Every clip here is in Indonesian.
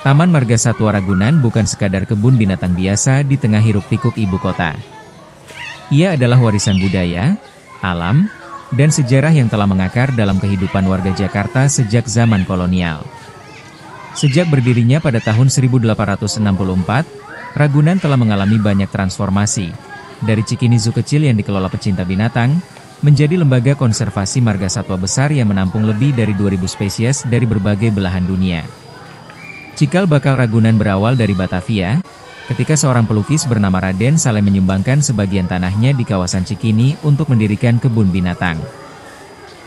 Taman Marga Satwa Ragunan bukan sekadar kebun binatang biasa di tengah hiruk-pikuk ibu kota. Ia adalah warisan budaya, alam, dan sejarah yang telah mengakar dalam kehidupan warga Jakarta sejak zaman kolonial. Sejak berdirinya pada tahun 1864, Ragunan telah mengalami banyak transformasi, dari Cikini Zoo kecil yang dikelola pecinta binatang, menjadi lembaga konservasi marga satwa besar yang menampung lebih dari 2.000 spesies dari berbagai belahan dunia. Cikal bakal Ragunan berawal dari Batavia, ketika seorang pelukis bernama Raden Saleh menyumbangkan sebagian tanahnya di kawasan Cikini untuk mendirikan kebun binatang.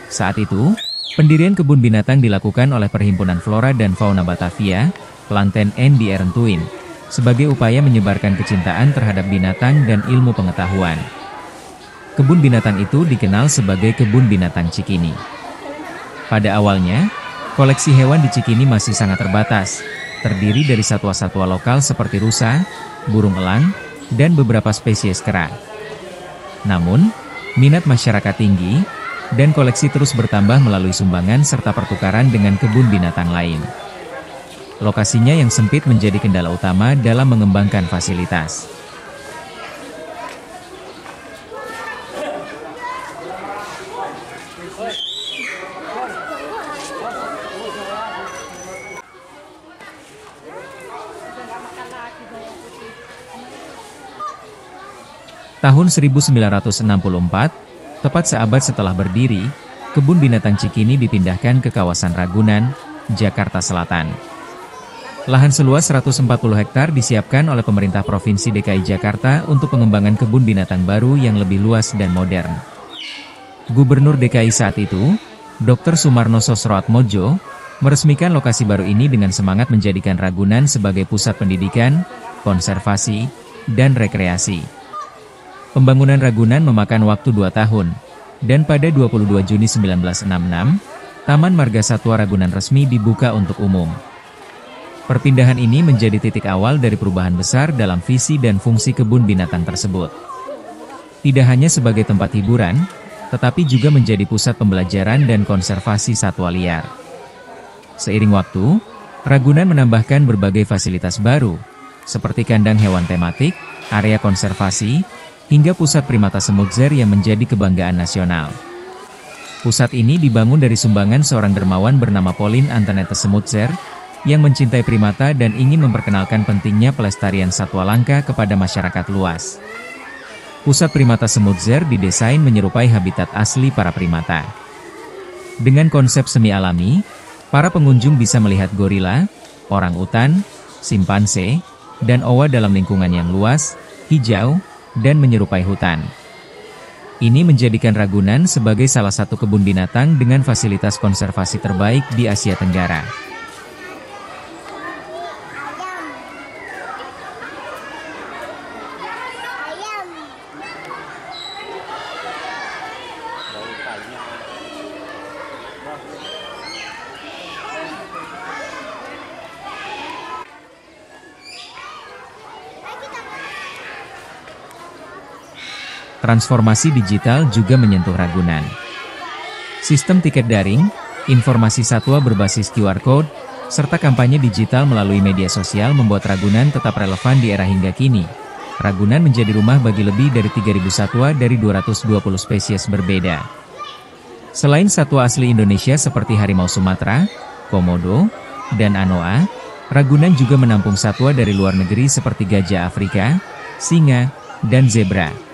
Saat itu, pendirian kebun binatang dilakukan oleh Perhimpunan Flora dan Fauna Batavia, Planten and the Erentuin, sebagai upaya menyebarkan kecintaan terhadap binatang dan ilmu pengetahuan. Kebun binatang itu dikenal sebagai Kebun Binatang Cikini. Pada awalnya, koleksi hewan di Cikini masih sangat terbatas, terdiri dari satwa-satwa lokal seperti rusa, burung elang, dan beberapa spesies kera. Namun, minat masyarakat tinggi, dan koleksi terus bertambah melalui sumbangan serta pertukaran dengan kebun binatang lain. Lokasinya yang sempit menjadi kendala utama dalam mengembangkan fasilitas. Tahun 1964, tepat seabad setelah berdiri, Kebun Binatang Cikini dipindahkan ke kawasan Ragunan, Jakarta Selatan. Lahan seluas 140 hektar disiapkan oleh pemerintah Provinsi DKI Jakarta untuk pengembangan kebun binatang baru yang lebih luas dan modern. Gubernur DKI saat itu, Dr. Sumarno Sosroatmojo, meresmikan lokasi baru ini dengan semangat menjadikan Ragunan sebagai pusat pendidikan, konservasi, dan rekreasi. Pembangunan Ragunan memakan waktu 2 tahun, dan pada 22 Juni 1966, Taman Marga Satwa Ragunan resmi dibuka untuk umum. Perpindahan ini menjadi titik awal dari perubahan besar dalam visi dan fungsi kebun binatang tersebut. Tidak hanya sebagai tempat hiburan, tetapi juga menjadi pusat pembelajaran dan konservasi satwa liar. Seiring waktu, Ragunan menambahkan berbagai fasilitas baru, seperti kandang hewan tematik, area konservasi, hingga pusat primata semutzer yang menjadi kebanggaan nasional. Pusat ini dibangun dari sumbangan seorang dermawan bernama Pauline Antoinette Semutzer, yang mencintai primata dan ingin memperkenalkan pentingnya pelestarian satwa langka kepada masyarakat luas. Pusat primata semutzer didesain menyerupai habitat asli para primata. Dengan konsep semi alami, para pengunjung bisa melihat gorila, orangutan, simpanse, dan owa dalam lingkungan yang luas, hijau, dan menyerupai hutan. Ini menjadikan Ragunan sebagai salah satu kebun binatang dengan fasilitas konservasi terbaik di Asia Tenggara. Transformasi digital juga menyentuh Ragunan. Sistem tiket daring, informasi satwa berbasis QR Code, serta kampanye digital melalui media sosial membuat Ragunan tetap relevan di era hingga kini. Ragunan menjadi rumah bagi lebih dari 3.000 satwa dari 220 spesies berbeda. Selain satwa asli Indonesia seperti harimau Sumatera, komodo, dan anoa, Ragunan juga menampung satwa dari luar negeri seperti gajah Afrika, singa, dan zebra.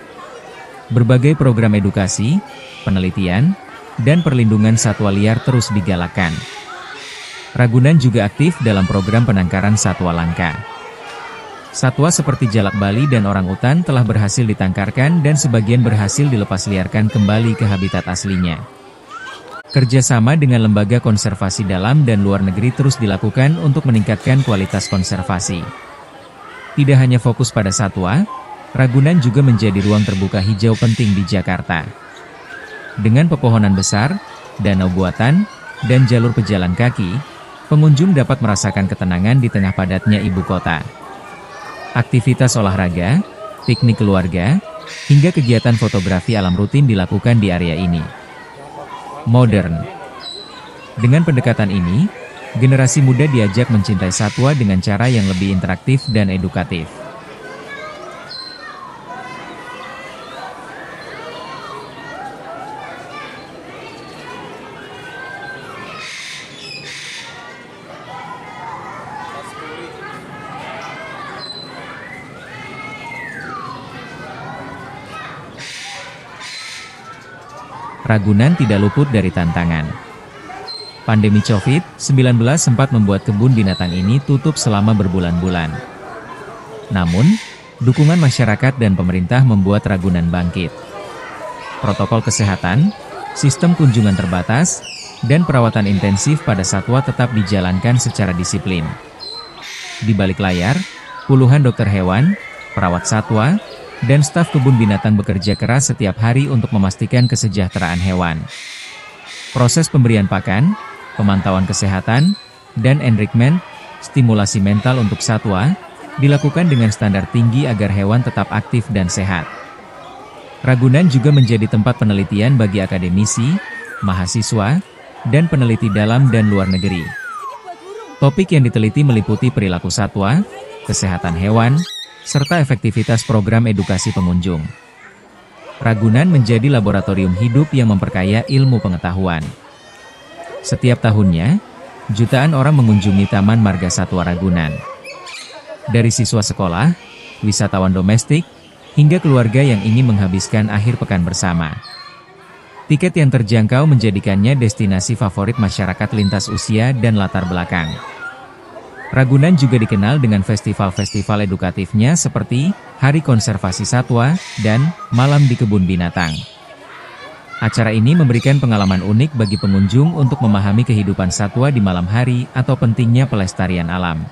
Berbagai program edukasi, penelitian, dan perlindungan satwa liar terus digalakkan. Ragunan juga aktif dalam program penangkaran satwa langka. Satwa seperti jalak Bali dan orangutan telah berhasil ditangkarkan dan sebagian berhasil dilepas liarkan kembali ke habitat aslinya. Kerjasama dengan lembaga konservasi dalam dan luar negeri terus dilakukan untuk meningkatkan kualitas konservasi. Tidak hanya fokus pada satwa, Ragunan juga menjadi ruang terbuka hijau penting di Jakarta. Dengan pepohonan besar, danau buatan, dan jalur pejalan kaki, pengunjung dapat merasakan ketenangan di tengah padatnya ibu kota. Aktivitas olahraga, piknik keluarga, hingga kegiatan fotografi alam rutin dilakukan di area ini. Modern. Dengan pendekatan ini, generasi muda diajak mencintai satwa dengan cara yang lebih interaktif dan edukatif. Ragunan tidak luput dari tantangan. Pandemi COVID-19 sempat membuat kebun binatang ini tutup selama berbulan-bulan. Namun, dukungan masyarakat dan pemerintah membuat Ragunan bangkit. Protokol kesehatan, sistem kunjungan terbatas, dan perawatan intensif pada satwa tetap dijalankan secara disiplin. Di balik layar, puluhan dokter hewan, perawat satwa, dan staf kebun binatang bekerja keras setiap hari untuk memastikan kesejahteraan hewan. Proses pemberian pakan, pemantauan kesehatan, dan enrichment, stimulasi mental untuk satwa, dilakukan dengan standar tinggi agar hewan tetap aktif dan sehat. Ragunan juga menjadi tempat penelitian bagi akademisi, mahasiswa, dan peneliti dalam dan luar negeri. Topik yang diteliti meliputi perilaku satwa, kesehatan hewan, serta efektivitas program edukasi pengunjung. Ragunan menjadi laboratorium hidup yang memperkaya ilmu pengetahuan. Setiap tahunnya, jutaan orang mengunjungi Taman Marga Satwa Ragunan. Dari siswa sekolah, wisatawan domestik, hingga keluarga yang ingin menghabiskan akhir pekan bersama. Tiket yang terjangkau menjadikannya destinasi favorit masyarakat lintas usia dan latar belakang. Ragunan juga dikenal dengan festival-festival edukatifnya seperti Hari Konservasi Satwa dan Malam di Kebun Binatang. Acara ini memberikan pengalaman unik bagi pengunjung untuk memahami kehidupan satwa di malam hari atau pentingnya pelestarian alam.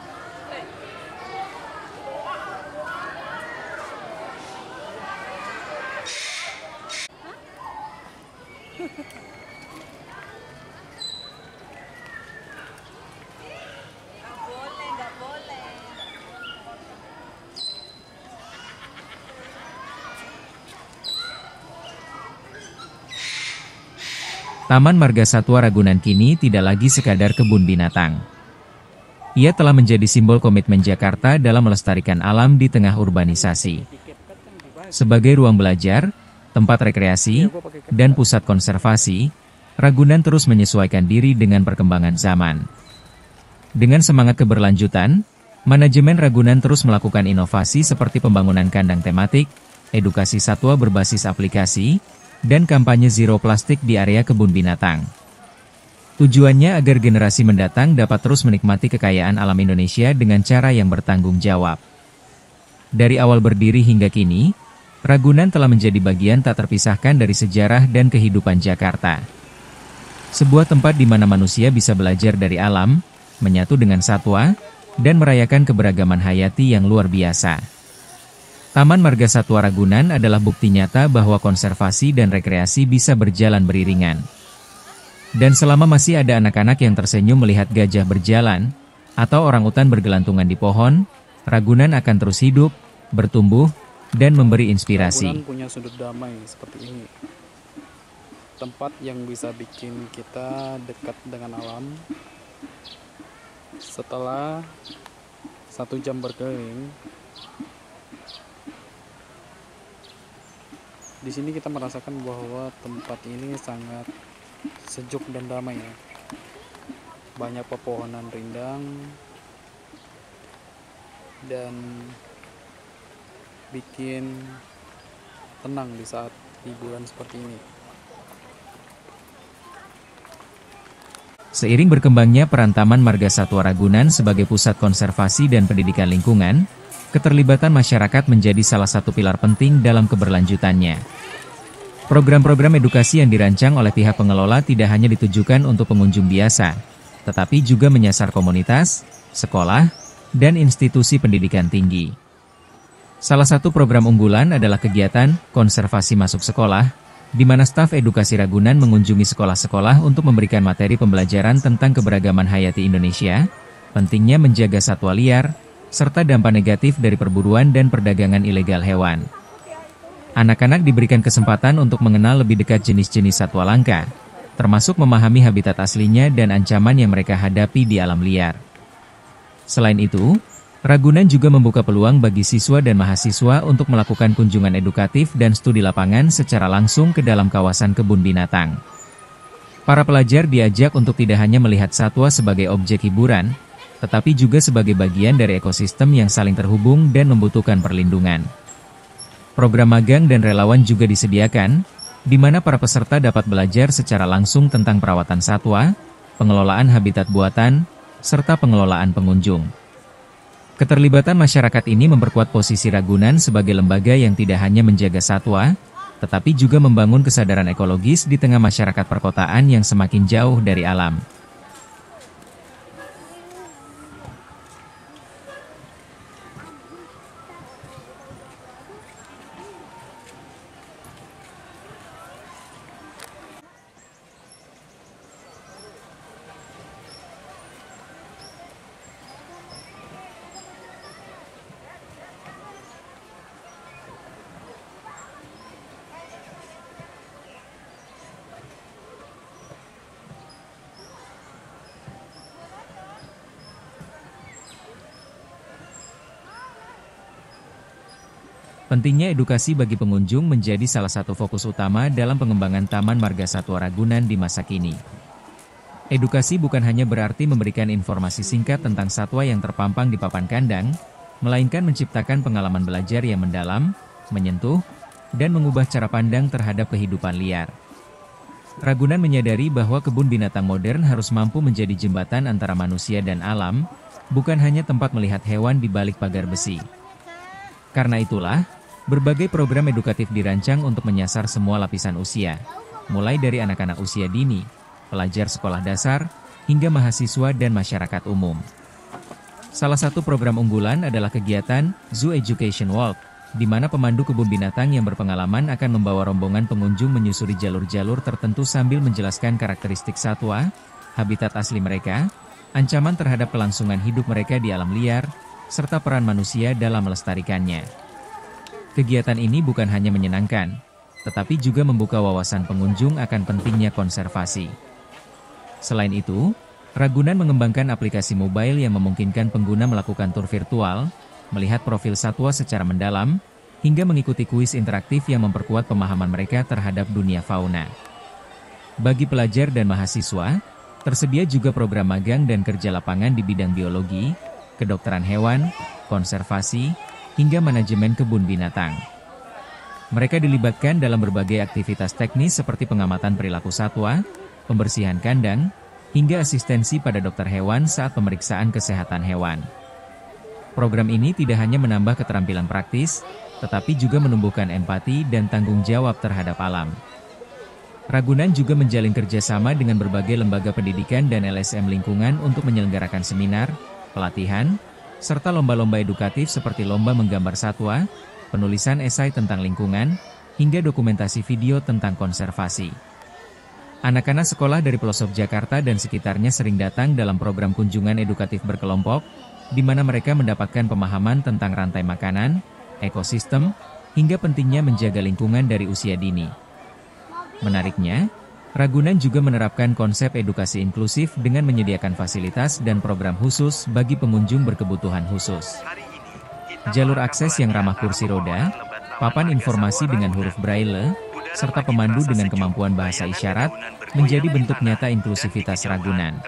Taman Marga Satwa Ragunan kini tidak lagi sekadar kebun binatang. Ia telah menjadi simbol komitmen Jakarta dalam melestarikan alam di tengah urbanisasi. Sebagai ruang belajar, tempat rekreasi, dan pusat konservasi, Ragunan terus menyesuaikan diri dengan perkembangan zaman. Dengan semangat keberlanjutan, manajemen Ragunan terus melakukan inovasi seperti pembangunan kandang tematik, edukasi satwa berbasis aplikasi, dan kampanye zero plastik di area kebun binatang. Tujuannya agar generasi mendatang dapat terus menikmati kekayaan alam Indonesia dengan cara yang bertanggung jawab. Dari awal berdiri hingga kini, Ragunan telah menjadi bagian tak terpisahkan dari sejarah dan kehidupan Jakarta. Sebuah tempat di mana manusia bisa belajar dari alam, menyatu dengan satwa, dan merayakan keberagaman hayati yang luar biasa. Taman Marga Satwa Ragunan adalah bukti nyata bahwa konservasi dan rekreasi bisa berjalan beriringan. Dan selama masih ada anak-anak yang tersenyum melihat gajah berjalan, atau orangutan bergelantungan di pohon, Ragunan akan terus hidup, bertumbuh, dan memberi inspirasi. Ragunan punya sudut damai seperti ini. Tempat yang bisa bikin kita dekat dengan alam. Setelah 1 jam berkeliling, di sini kita merasakan bahwa tempat ini sangat sejuk dan damai ya. Banyak pepohonan rindang dan bikin tenang di saat liburan seperti ini. Seiring berkembangnya peran Taman Marga Satwa Ragunan sebagai pusat konservasi dan pendidikan lingkungan, keterlibatan masyarakat menjadi salah satu pilar penting dalam keberlanjutannya. Program-program edukasi yang dirancang oleh pihak pengelola tidak hanya ditujukan untuk pengunjung biasa, tetapi juga menyasar komunitas, sekolah, dan institusi pendidikan tinggi. Salah satu program unggulan adalah kegiatan Konservasi Masuk Sekolah, di mana staf edukasi Ragunan mengunjungi sekolah-sekolah untuk memberikan materi pembelajaran tentang keberagaman hayati Indonesia, pentingnya menjaga satwa liar, serta dampak negatif dari perburuan dan perdagangan ilegal hewan. Anak-anak diberikan kesempatan untuk mengenal lebih dekat jenis-jenis satwa langka, termasuk memahami habitat aslinya dan ancaman yang mereka hadapi di alam liar. Selain itu, Ragunan juga membuka peluang bagi siswa dan mahasiswa untuk melakukan kunjungan edukatif dan studi lapangan secara langsung ke dalam kawasan kebun binatang. Para pelajar diajak untuk tidak hanya melihat satwa sebagai objek hiburan, tetapi juga sebagai bagian dari ekosistem yang saling terhubung dan membutuhkan perlindungan. Program magang dan relawan juga disediakan, di mana para peserta dapat belajar secara langsung tentang perawatan satwa, pengelolaan habitat buatan, serta pengelolaan pengunjung. Keterlibatan masyarakat ini memperkuat posisi Ragunan sebagai lembaga yang tidak hanya menjaga satwa, tetapi juga membangun kesadaran ekologis di tengah masyarakat perkotaan yang semakin jauh dari alam. Pentingnya edukasi bagi pengunjung menjadi salah satu fokus utama dalam pengembangan Taman Marga Satwa Ragunan di masa kini. Edukasi bukan hanya berarti memberikan informasi singkat tentang satwa yang terpampang di papan kandang, melainkan menciptakan pengalaman belajar yang mendalam, menyentuh, dan mengubah cara pandang terhadap kehidupan liar. Ragunan menyadari bahwa kebun binatang modern harus mampu menjadi jembatan antara manusia dan alam, bukan hanya tempat melihat hewan di balik pagar besi. Karena itulah, berbagai program edukatif dirancang untuk menyasar semua lapisan usia, mulai dari anak-anak usia dini, pelajar sekolah dasar, hingga mahasiswa dan masyarakat umum. Salah satu program unggulan adalah kegiatan Zoo Education Walk, di mana pemandu kebun binatang yang berpengalaman akan membawa rombongan pengunjung menyusuri jalur-jalur tertentu sambil menjelaskan karakteristik satwa, habitat asli mereka, ancaman terhadap kelangsungan hidup mereka di alam liar, serta peran manusia dalam melestarikannya. Kegiatan ini bukan hanya menyenangkan, tetapi juga membuka wawasan pengunjung akan pentingnya konservasi. Selain itu, Ragunan mengembangkan aplikasi mobile yang memungkinkan pengguna melakukan tur virtual, melihat profil satwa secara mendalam, hingga mengikuti kuis interaktif yang memperkuat pemahaman mereka terhadap dunia fauna. Bagi pelajar dan mahasiswa, tersedia juga program magang dan kerja lapangan di bidang biologi, kedokteran hewan, konservasi, hingga manajemen kebun binatang. Mereka dilibatkan dalam berbagai aktivitas teknis seperti pengamatan perilaku satwa, pembersihan kandang, hingga asistensi pada dokter hewan saat pemeriksaan kesehatan hewan. Program ini tidak hanya menambah keterampilan praktis, tetapi juga menumbuhkan empati dan tanggung jawab terhadap alam. Ragunan juga menjalin kerjasama dengan berbagai lembaga pendidikan dan LSM lingkungan untuk menyelenggarakan seminar, pelatihan, serta lomba-lomba edukatif seperti lomba menggambar satwa, penulisan esai tentang lingkungan, hingga dokumentasi video tentang konservasi. Anak-anak sekolah dari pelosok Jakarta dan sekitarnya sering datang dalam program kunjungan edukatif berkelompok, di mana mereka mendapatkan pemahaman tentang rantai makanan, ekosistem, hingga pentingnya menjaga lingkungan dari usia dini. Menariknya, Ragunan juga menerapkan konsep edukasi inklusif dengan menyediakan fasilitas dan program khusus bagi pengunjung berkebutuhan khusus. Jalur akses yang ramah kursi roda, papan informasi dengan huruf braille, serta pemandu dengan kemampuan bahasa isyarat, menjadi bentuk nyata inklusivitas Ragunan.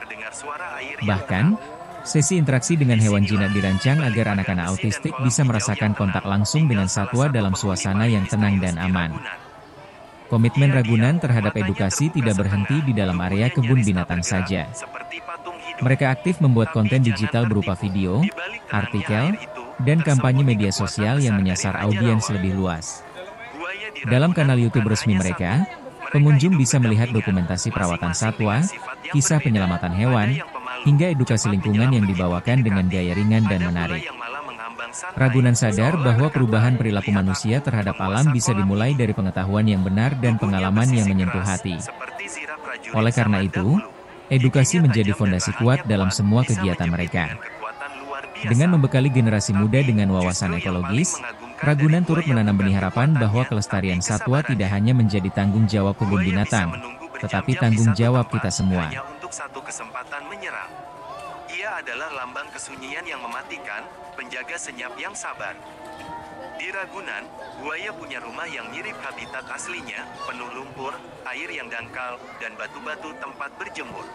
Bahkan, sesi interaksi dengan hewan jinak dirancang agar anak-anak autistik bisa merasakan kontak langsung dengan satwa dalam suasana yang tenang dan aman. Komitmen Ragunan terhadap edukasi tidak berhenti di dalam area kebun binatang saja. Mereka aktif membuat konten digital berupa video, artikel, dan kampanye media sosial yang menyasar audiens lebih luas. Dalam kanal YouTube resmi mereka, pengunjung bisa melihat dokumentasi perawatan satwa, kisah penyelamatan hewan, hingga edukasi lingkungan yang dibawakan dengan gaya ringan dan menarik. Ragunan sadar bahwa perubahan perilaku manusia terhadap alam bisa dimulai dari pengetahuan yang benar dan pengalaman yang menyentuh hati. Oleh karena itu, edukasi menjadi fondasi kuat dalam semua kegiatan mereka. Dengan membekali generasi muda dengan wawasan ekologis, Ragunan turut menanam benih harapan bahwa kelestarian satwa tidak hanya menjadi tanggung jawab kebun binatang, tetapi tanggung jawab kita semua. Hanya untuk satu kesempatan menyerang. Ia adalah lambang kesunyian yang mematikan, penjaga senyap yang sabar. Di Ragunan, buaya punya rumah yang mirip habitat aslinya, penuh lumpur, air yang dangkal, dan batu-batu tempat berjemur.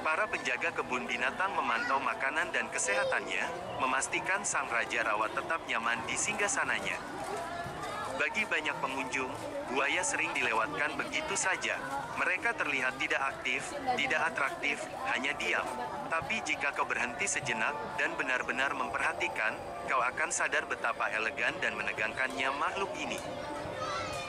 Para penjaga kebun binatang memantau makanan dan kesehatannya, memastikan sang raja rawat tetap nyaman di singgasananya. Bagi banyak pengunjung, buaya sering dilewatkan begitu saja. Mereka terlihat tidak aktif, tidak atraktif, hanya diam. Tapi jika kau berhenti sejenak dan benar-benar memperhatikan, kau akan sadar betapa elegan dan menegangkannya makhluk ini.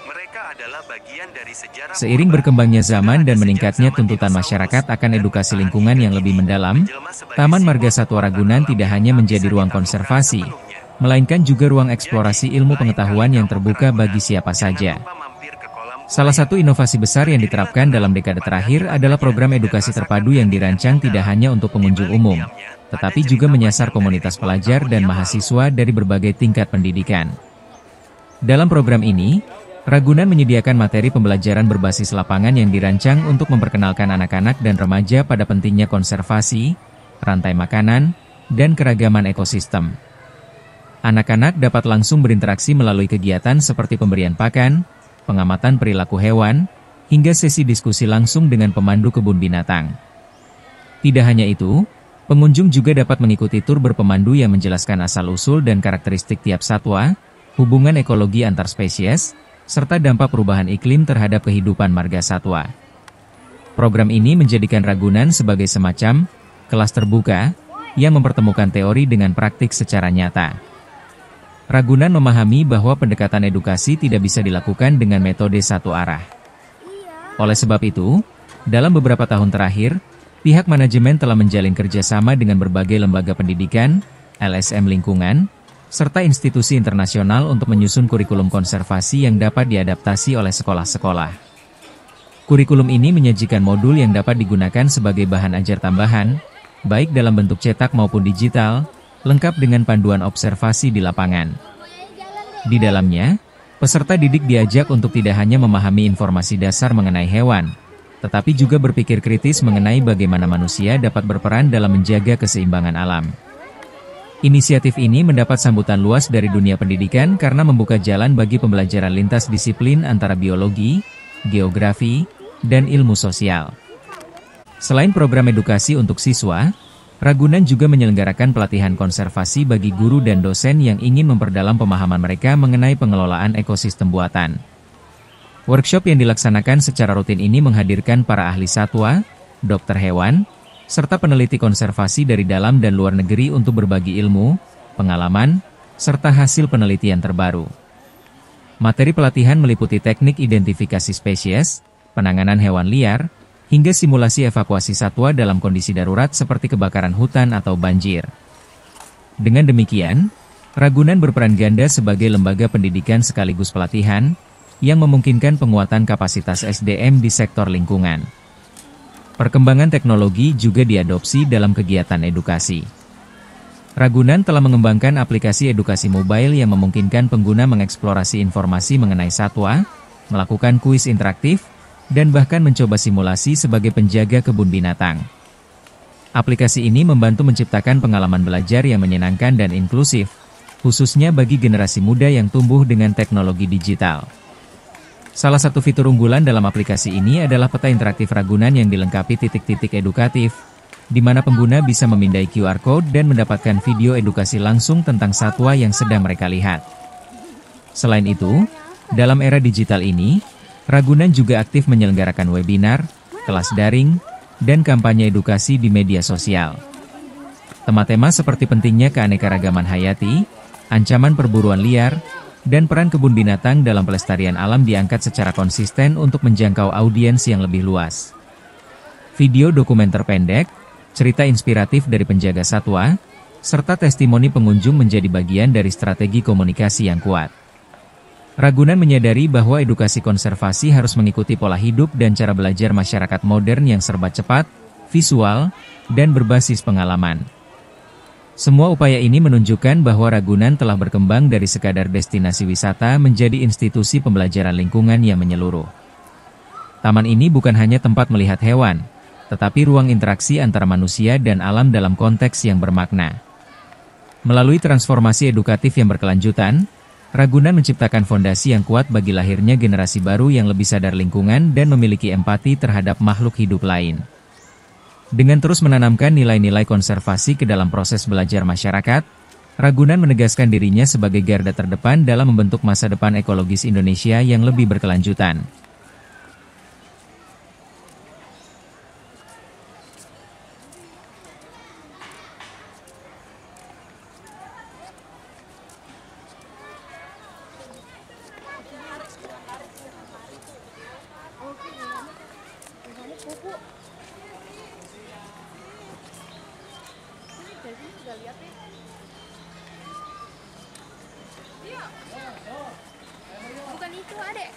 Mereka adalah bagian dari sejarah. Seiring berkembangnya zaman dan meningkatnya tuntutan masyarakat akan edukasi lingkungan yang lebih mendalam, Taman Marga Satwa Ragunan tidak hanya menjadi ruang konservasi, melainkan juga ruang eksplorasi ilmu pengetahuan yang terbuka bagi siapa saja. Salah satu inovasi besar yang diterapkan dalam dekade terakhir adalah program edukasi terpadu yang dirancang tidak hanya untuk pengunjung umum, tetapi juga menyasar komunitas pelajar dan mahasiswa dari berbagai tingkat pendidikan. Dalam program ini, Ragunan menyediakan materi pembelajaran berbasis lapangan yang dirancang untuk memperkenalkan anak-anak dan remaja pada pentingnya konservasi, rantai makanan, dan keragaman ekosistem. Anak-anak dapat langsung berinteraksi melalui kegiatan seperti pemberian pakan, pengamatan perilaku hewan, hingga sesi diskusi langsung dengan pemandu kebun binatang. Tidak hanya itu, pengunjung juga dapat mengikuti tur berpemandu yang menjelaskan asal-usul dan karakteristik tiap satwa, hubungan ekologi antar spesies, serta dampak perubahan iklim terhadap kehidupan marga satwa. Program ini menjadikan Ragunan sebagai semacam kelas terbuka yang mempertemukan teori dengan praktik secara nyata. Ragunan memahami bahwa pendekatan edukasi tidak bisa dilakukan dengan metode satu arah. Oleh sebab itu, dalam beberapa tahun terakhir, pihak manajemen telah menjalin kerjasama dengan berbagai lembaga pendidikan, LSM lingkungan, serta institusi internasional untuk menyusun kurikulum konservasi yang dapat diadaptasi oleh sekolah-sekolah. Kurikulum ini menyajikan modul yang dapat digunakan sebagai bahan ajar tambahan, baik dalam bentuk cetak maupun digital, lengkap dengan panduan observasi di lapangan. Di dalamnya, peserta didik diajak untuk tidak hanya memahami informasi dasar mengenai hewan, tetapi juga berpikir kritis mengenai bagaimana manusia dapat berperan dalam menjaga keseimbangan alam. Inisiatif ini mendapat sambutan luas dari dunia pendidikan karena membuka jalan bagi pembelajaran lintas disiplin antara biologi, geografi, dan ilmu sosial. Selain program edukasi untuk siswa, Ragunan juga menyelenggarakan pelatihan konservasi bagi guru dan dosen yang ingin memperdalam pemahaman mereka mengenai pengelolaan ekosistem buatan. Workshop yang dilaksanakan secara rutin ini menghadirkan para ahli satwa, dokter hewan, serta peneliti konservasi dari dalam dan luar negeri untuk berbagi ilmu, pengalaman, serta hasil penelitian terbaru. Materi pelatihan meliputi teknik identifikasi spesies, penanganan hewan liar, hingga simulasi evakuasi satwa dalam kondisi darurat seperti kebakaran hutan atau banjir. Dengan demikian, Ragunan berperan ganda sebagai lembaga pendidikan sekaligus pelatihan, yang memungkinkan penguatan kapasitas SDM di sektor lingkungan. Perkembangan teknologi juga diadopsi dalam kegiatan edukasi. Ragunan telah mengembangkan aplikasi edukasi mobile yang memungkinkan pengguna mengeksplorasi informasi mengenai satwa, melakukan kuis interaktif, dan bahkan mencoba simulasi sebagai penjaga kebun binatang. Aplikasi ini membantu menciptakan pengalaman belajar yang menyenangkan dan inklusif, khususnya bagi generasi muda yang tumbuh dengan teknologi digital. Salah satu fitur unggulan dalam aplikasi ini adalah peta interaktif Ragunan yang dilengkapi titik-titik edukatif, di mana pengguna bisa memindai QR Code dan mendapatkan video edukasi langsung tentang satwa yang sedang mereka lihat. Selain itu, dalam era digital ini, Ragunan juga aktif menyelenggarakan webinar, kelas daring, dan kampanye edukasi di media sosial. Tema-tema seperti pentingnya keanekaragaman hayati, ancaman perburuan liar, dan peran kebun binatang dalam pelestarian alam diangkat secara konsisten untuk menjangkau audiens yang lebih luas. Video dokumenter pendek, cerita inspiratif dari penjaga satwa, serta testimoni pengunjung menjadi bagian dari strategi komunikasi yang kuat. Ragunan menyadari bahwa edukasi konservasi harus mengikuti pola hidup dan cara belajar masyarakat modern yang serba cepat, visual, dan berbasis pengalaman. Semua upaya ini menunjukkan bahwa Ragunan telah berkembang dari sekadar destinasi wisata menjadi institusi pembelajaran lingkungan yang menyeluruh. Taman ini bukan hanya tempat melihat hewan, tetapi ruang interaksi antara manusia dan alam dalam konteks yang bermakna. Melalui transformasi edukatif yang berkelanjutan, Ragunan menciptakan fondasi yang kuat bagi lahirnya generasi baru yang lebih sadar lingkungan dan memiliki empati terhadap makhluk hidup lain. Dengan terus menanamkan nilai-nilai konservasi ke dalam proses belajar masyarakat, Ragunan menegaskan dirinya sebagai garda terdepan dalam membentuk masa depan ekologis Indonesia yang lebih berkelanjutan. Bukan itu, adek.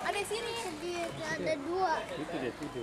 Adek sini. Ada dua. Itu deh, itu.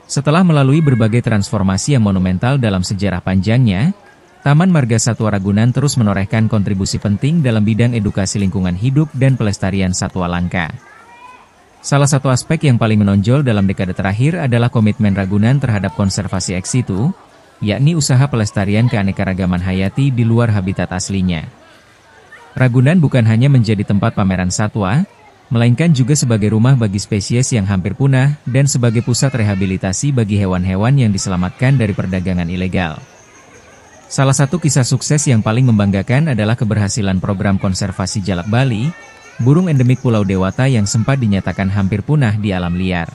Setelah melalui berbagai transformasi yang monumental dalam sejarah panjangnya, Taman Marga Satwa Ragunan terus menorehkan kontribusi penting dalam bidang edukasi lingkungan hidup dan pelestarian satwa langka. Salah satu aspek yang paling menonjol dalam dekade terakhir adalah komitmen Ragunan terhadap konservasi ex situ, yakni usaha pelestarian keanekaragaman hayati di luar habitat aslinya. Ragunan bukan hanya menjadi tempat pameran satwa, melainkan juga sebagai rumah bagi spesies yang hampir punah dan sebagai pusat rehabilitasi bagi hewan-hewan yang diselamatkan dari perdagangan ilegal. Salah satu kisah sukses yang paling membanggakan adalah keberhasilan program konservasi jalak Bali, burung endemik Pulau Dewata yang sempat dinyatakan hampir punah di alam liar.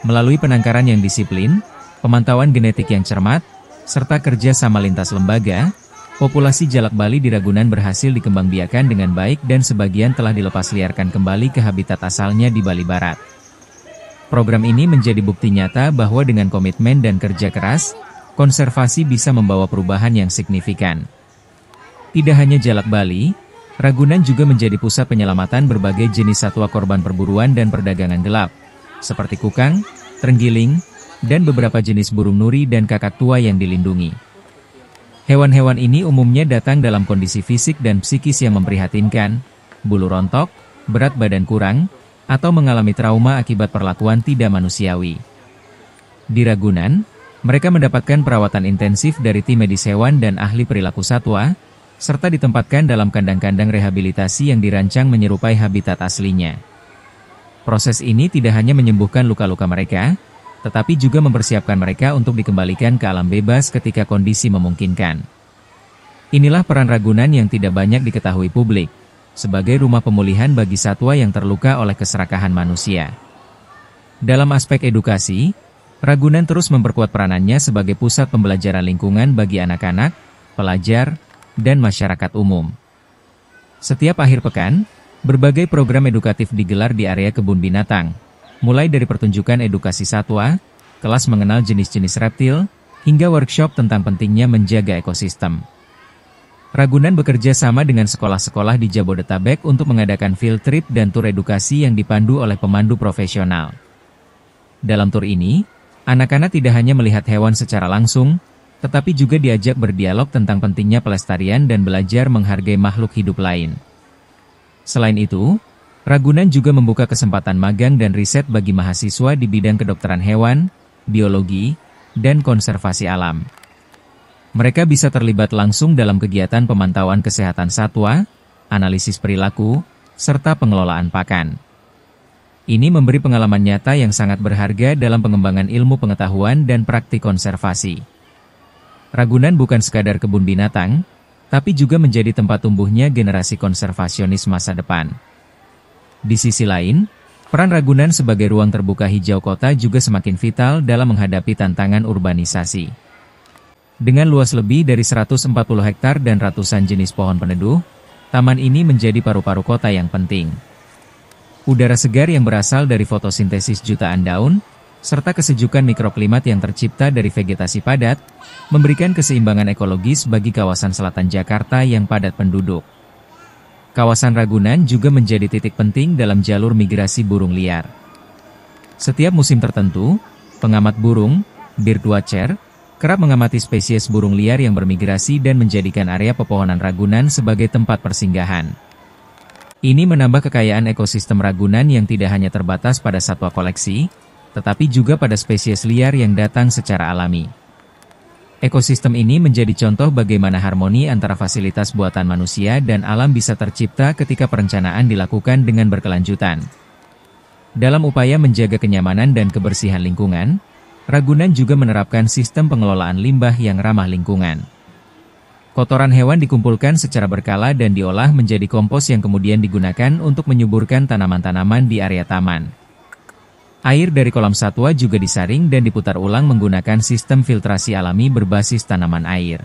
Melalui penangkaran yang disiplin, pemantauan genetik yang cermat, serta kerja sama lintas lembaga, populasi jalak Bali di Ragunan berhasil dikembangbiakan dengan baik dan sebagian telah dilepas liarkan kembali ke habitat asalnya di Bali Barat. Program ini menjadi bukti nyata bahwa dengan komitmen dan kerja keras, konservasi bisa membawa perubahan yang signifikan. Tidak hanya jalak Bali, Ragunan juga menjadi pusat penyelamatan berbagai jenis satwa korban perburuan dan perdagangan gelap, seperti kukang, terenggiling, dan beberapa jenis burung nuri dan kakak tua yang dilindungi. Hewan-hewan ini umumnya datang dalam kondisi fisik dan psikis yang memprihatinkan, bulu rontok, berat badan kurang, atau mengalami trauma akibat perlakuan tidak manusiawi. Di Ragunan, mereka mendapatkan perawatan intensif dari tim medis hewan dan ahli perilaku satwa, serta ditempatkan dalam kandang-kandang rehabilitasi yang dirancang menyerupai habitat aslinya. Proses ini tidak hanya menyembuhkan luka-luka mereka, tetapi juga mempersiapkan mereka untuk dikembalikan ke alam bebas ketika kondisi memungkinkan. Inilah peran Ragunan yang tidak banyak diketahui publik, sebagai rumah pemulihan bagi satwa yang terluka oleh keserakahan manusia. Dalam aspek edukasi, Ragunan terus memperkuat peranannya sebagai pusat pembelajaran lingkungan bagi anak-anak, pelajar, dan masyarakat umum. Setiap akhir pekan, berbagai program edukatif digelar di area kebun binatang, mulai dari pertunjukan edukasi satwa, kelas mengenal jenis-jenis reptil, hingga workshop tentang pentingnya menjaga ekosistem. Ragunan bekerja sama dengan sekolah-sekolah di Jabodetabek untuk mengadakan field trip dan tur edukasi yang dipandu oleh pemandu profesional. Dalam tur ini, anak-anak tidak hanya melihat hewan secara langsung, tetapi juga diajak berdialog tentang pentingnya pelestarian dan belajar menghargai makhluk hidup lain. Selain itu, Ragunan juga membuka kesempatan magang dan riset bagi mahasiswa di bidang kedokteran hewan, biologi, dan konservasi alam. Mereka bisa terlibat langsung dalam kegiatan pemantauan kesehatan satwa, analisis perilaku, serta pengelolaan pakan. Ini memberi pengalaman nyata yang sangat berharga dalam pengembangan ilmu pengetahuan dan praktik konservasi. Ragunan bukan sekadar kebun binatang, tapi juga menjadi tempat tumbuhnya generasi konservasionis masa depan. Di sisi lain, peran Ragunan sebagai ruang terbuka hijau kota juga semakin vital dalam menghadapi tantangan urbanisasi. Dengan luas lebih dari 140 hektar dan ratusan jenis pohon peneduh, taman ini menjadi paru-paru kota yang penting. Udara segar yang berasal dari fotosintesis jutaan daun, serta kesejukan mikroklimat yang tercipta dari vegetasi padat, memberikan keseimbangan ekologis bagi kawasan selatan Jakarta yang padat penduduk. Kawasan Ragunan juga menjadi titik penting dalam jalur migrasi burung liar. Setiap musim tertentu, pengamat burung, birdwatcher, kerap mengamati spesies burung liar yang bermigrasi dan menjadikan area pepohonan Ragunan sebagai tempat persinggahan. Ini menambah kekayaan ekosistem Ragunan yang tidak hanya terbatas pada satwa koleksi, tetapi juga pada spesies liar yang datang secara alami. Ekosistem ini menjadi contoh bagaimana harmoni antara fasilitas buatan manusia dan alam bisa tercipta ketika perencanaan dilakukan dengan berkelanjutan. Dalam upaya menjaga kenyamanan dan kebersihan lingkungan, Ragunan juga menerapkan sistem pengelolaan limbah yang ramah lingkungan. Kotoran hewan dikumpulkan secara berkala dan diolah menjadi kompos yang kemudian digunakan untuk menyuburkan tanaman-tanaman di area taman. Air dari kolam satwa juga disaring dan diputar ulang menggunakan sistem filtrasi alami berbasis tanaman air.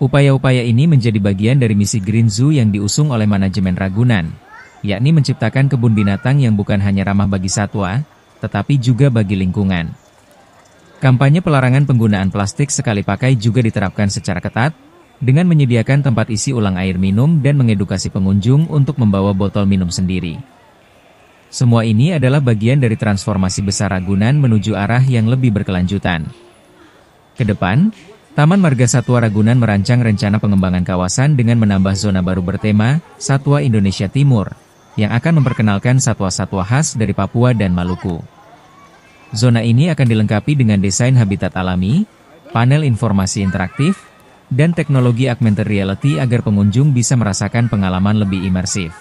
Upaya-upaya ini menjadi bagian dari misi Green Zoo yang diusung oleh manajemen Ragunan, yakni menciptakan kebun binatang yang bukan hanya ramah bagi satwa, tetapi juga bagi lingkungan. Kampanye pelarangan penggunaan plastik sekali pakai juga diterapkan secara ketat, dengan menyediakan tempat isi ulang air minum dan mengedukasi pengunjung untuk membawa botol minum sendiri. Semua ini adalah bagian dari transformasi besar Ragunan menuju arah yang lebih berkelanjutan. Kedepan, Taman Marga Satwa Ragunan merancang rencana pengembangan kawasan dengan menambah zona baru bertema Satwa Indonesia Timur, yang akan memperkenalkan satwa-satwa khas dari Papua dan Maluku. Zona ini akan dilengkapi dengan desain habitat alami, panel informasi interaktif, dan teknologi augmented reality agar pengunjung bisa merasakan pengalaman lebih imersif.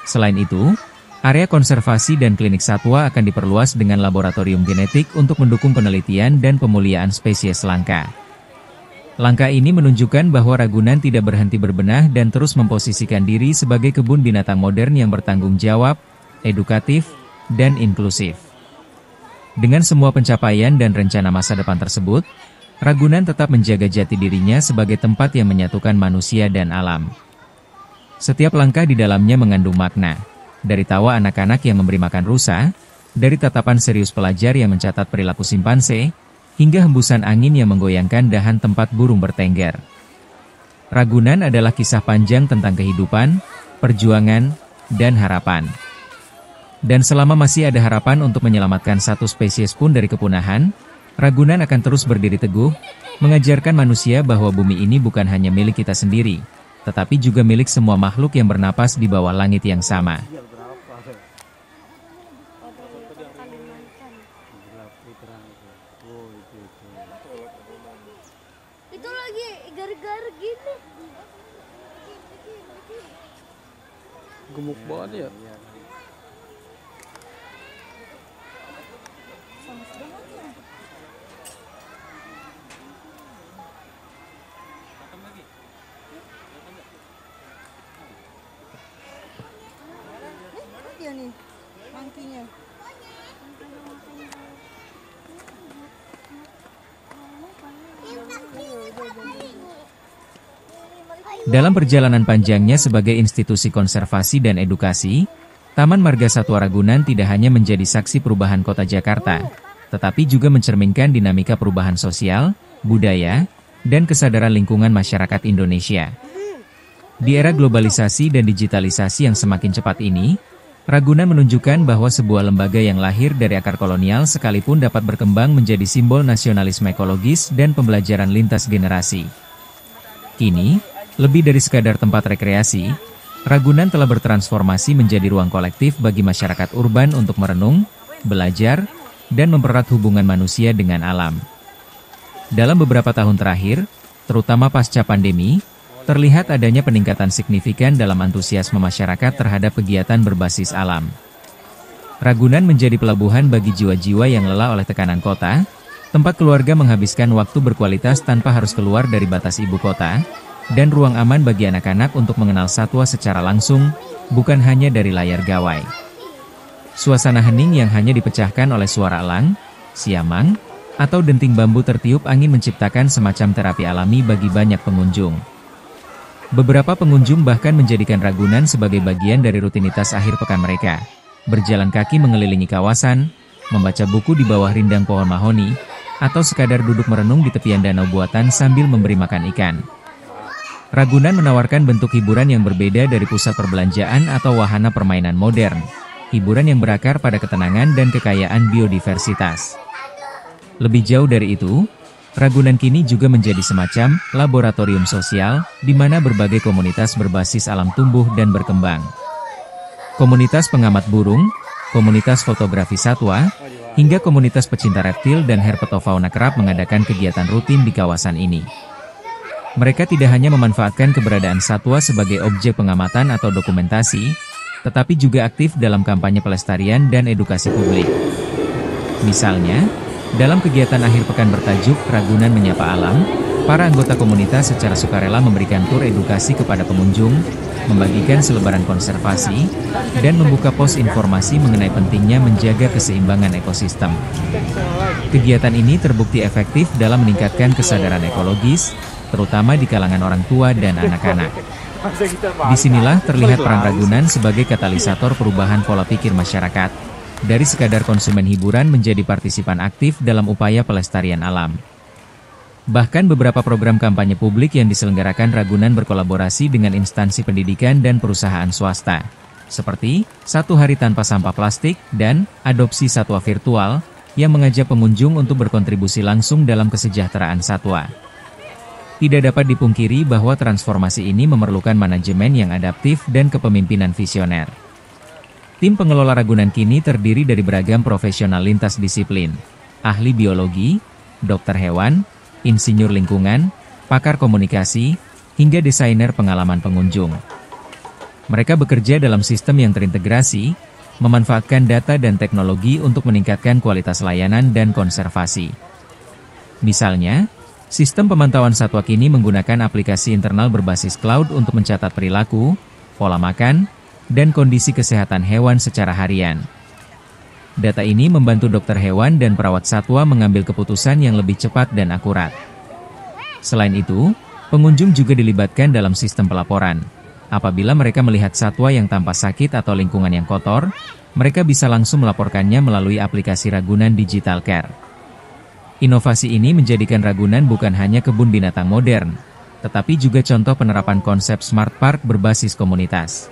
Selain itu, area konservasi dan klinik satwa akan diperluas dengan laboratorium genetik untuk mendukung penelitian dan pemuliaan spesies langka. Langkah ini menunjukkan bahwa Ragunan tidak berhenti berbenah dan terus memposisikan diri sebagai kebun binatang modern yang bertanggung jawab, edukatif, dan inklusif. Dengan semua pencapaian dan rencana masa depan tersebut, Ragunan tetap menjaga jati dirinya sebagai tempat yang menyatukan manusia dan alam. Setiap langkah di dalamnya mengandung makna. Dari tawa anak-anak yang memberi makan rusa, dari tatapan serius pelajar yang mencatat perilaku simpanse, hingga hembusan angin yang menggoyangkan dahan tempat burung bertengger. Ragunan adalah kisah panjang tentang kehidupan, perjuangan, dan harapan. Dan selama masih ada harapan untuk menyelamatkan satu spesies pun dari kepunahan, Ragunan akan terus berdiri teguh, mengajarkan manusia bahwa bumi ini bukan hanya milik kita sendiri, tetapi juga milik semua makhluk yang bernapas di bawah langit yang sama. Itu lagi gar-gar gini. Gemuk banget ya. Dia nih, mangkinya. Dalam perjalanan panjangnya sebagai institusi konservasi dan edukasi, Taman Marga Satwa Ragunan tidak hanya menjadi saksi perubahan kota Jakarta, tetapi juga mencerminkan dinamika perubahan sosial, budaya, dan kesadaran lingkungan masyarakat Indonesia. Di era globalisasi dan digitalisasi yang semakin cepat ini, Ragunan menunjukkan bahwa sebuah lembaga yang lahir dari akar kolonial sekalipun dapat berkembang menjadi simbol nasionalisme ekologis dan pembelajaran lintas generasi. Kini, lebih dari sekadar tempat rekreasi, Ragunan telah bertransformasi menjadi ruang kolektif bagi masyarakat urban untuk merenung, belajar, dan mempererat hubungan manusia dengan alam. Dalam beberapa tahun terakhir, terutama pasca pandemi, terlihat adanya peningkatan signifikan dalam antusiasme masyarakat terhadap kegiatan berbasis alam. Ragunan menjadi pelabuhan bagi jiwa-jiwa yang lelah oleh tekanan kota, tempat keluarga menghabiskan waktu berkualitas tanpa harus keluar dari batas ibu kota, dan ruang aman bagi anak-anak untuk mengenal satwa secara langsung, bukan hanya dari layar gawai. Suasana hening yang hanya dipecahkan oleh suara elang, siamang, atau denting bambu tertiup angin menciptakan semacam terapi alami bagi banyak pengunjung. Beberapa pengunjung bahkan menjadikan Ragunan sebagai bagian dari rutinitas akhir pekan mereka. Berjalan kaki mengelilingi kawasan, membaca buku di bawah rindang pohon mahoni, atau sekadar duduk merenung di tepian danau buatan sambil memberi makan ikan. Ragunan menawarkan bentuk hiburan yang berbeda dari pusat perbelanjaan atau wahana permainan modern. Hiburan yang berakar pada ketenangan dan kekayaan biodiversitas. Lebih jauh dari itu, Ragunan kini juga menjadi semacam laboratorium sosial, di mana berbagai komunitas berbasis alam tumbuh dan berkembang. Komunitas pengamat burung, komunitas fotografi satwa, hingga komunitas pecinta reptil dan herpetofauna kerap mengadakan kegiatan rutin di kawasan ini. Mereka tidak hanya memanfaatkan keberadaan satwa sebagai objek pengamatan atau dokumentasi, tetapi juga aktif dalam kampanye pelestarian dan edukasi publik. Misalnya, dalam kegiatan akhir pekan bertajuk Ragunan Menyapa Alam, para anggota komunitas secara sukarela memberikan tur edukasi kepada pengunjung, membagikan selebaran konservasi, dan membuka pos informasi mengenai pentingnya menjaga keseimbangan ekosistem. Kegiatan ini terbukti efektif dalam meningkatkan kesadaran ekologis, terutama di kalangan orang tua dan anak-anak. Disinilah terlihat peran Ragunan sebagai katalisator perubahan pola pikir masyarakat, dari sekadar konsumen hiburan menjadi partisipan aktif dalam upaya pelestarian alam. Bahkan beberapa program kampanye publik yang diselenggarakan Ragunan berkolaborasi dengan instansi pendidikan dan perusahaan swasta, seperti 1 Hari Tanpa Sampah Plastik dan Adopsi Satwa Virtual, yang mengajak pengunjung untuk berkontribusi langsung dalam kesejahteraan satwa. Tidak dapat dipungkiri bahwa transformasi ini memerlukan manajemen yang adaptif dan kepemimpinan visioner. Tim pengelola Ragunan kini terdiri dari beragam profesional lintas disiplin, ahli biologi, dokter hewan, insinyur lingkungan, pakar komunikasi, hingga desainer pengalaman pengunjung. Mereka bekerja dalam sistem yang terintegrasi, memanfaatkan data dan teknologi untuk meningkatkan kualitas layanan dan konservasi. Misalnya, sistem pemantauan satwa kini menggunakan aplikasi internal berbasis cloud untuk mencatat perilaku, pola makan, dan kondisi kesehatan hewan secara harian. Data ini membantu dokter hewan dan perawat satwa mengambil keputusan yang lebih cepat dan akurat. Selain itu, pengunjung juga dilibatkan dalam sistem pelaporan. Apabila mereka melihat satwa yang tanpa sakit atau lingkungan yang kotor, mereka bisa langsung melaporkannya melalui aplikasi Ragunan Digital Care. Inovasi ini menjadikan Ragunan bukan hanya kebun binatang modern, tetapi juga contoh penerapan konsep smart park berbasis komunitas.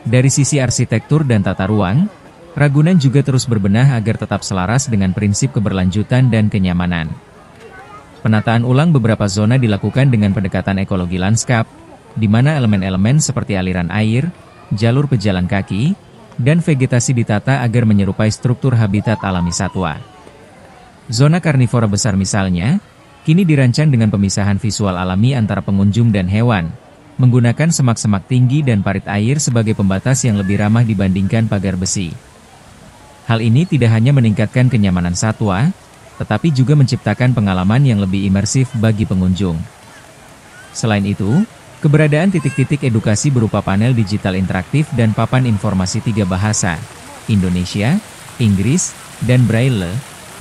Dari sisi arsitektur dan tata ruang, Ragunan juga terus berbenah agar tetap selaras dengan prinsip keberlanjutan dan kenyamanan. Penataan ulang beberapa zona dilakukan dengan pendekatan ekologi lanskap, di mana elemen-elemen seperti aliran air, jalur pejalan kaki, dan vegetasi ditata agar menyerupai struktur habitat alami satwa. Zona karnivora besar misalnya, kini dirancang dengan pemisahan visual alami antara pengunjung dan hewan, menggunakan semak-semak tinggi dan parit air sebagai pembatas yang lebih ramah dibandingkan pagar besi. Hal ini tidak hanya meningkatkan kenyamanan satwa, tetapi juga menciptakan pengalaman yang lebih imersif bagi pengunjung. Selain itu, keberadaan titik-titik edukasi berupa panel digital interaktif dan papan informasi 3 bahasa, Indonesia, Inggris, dan Braille,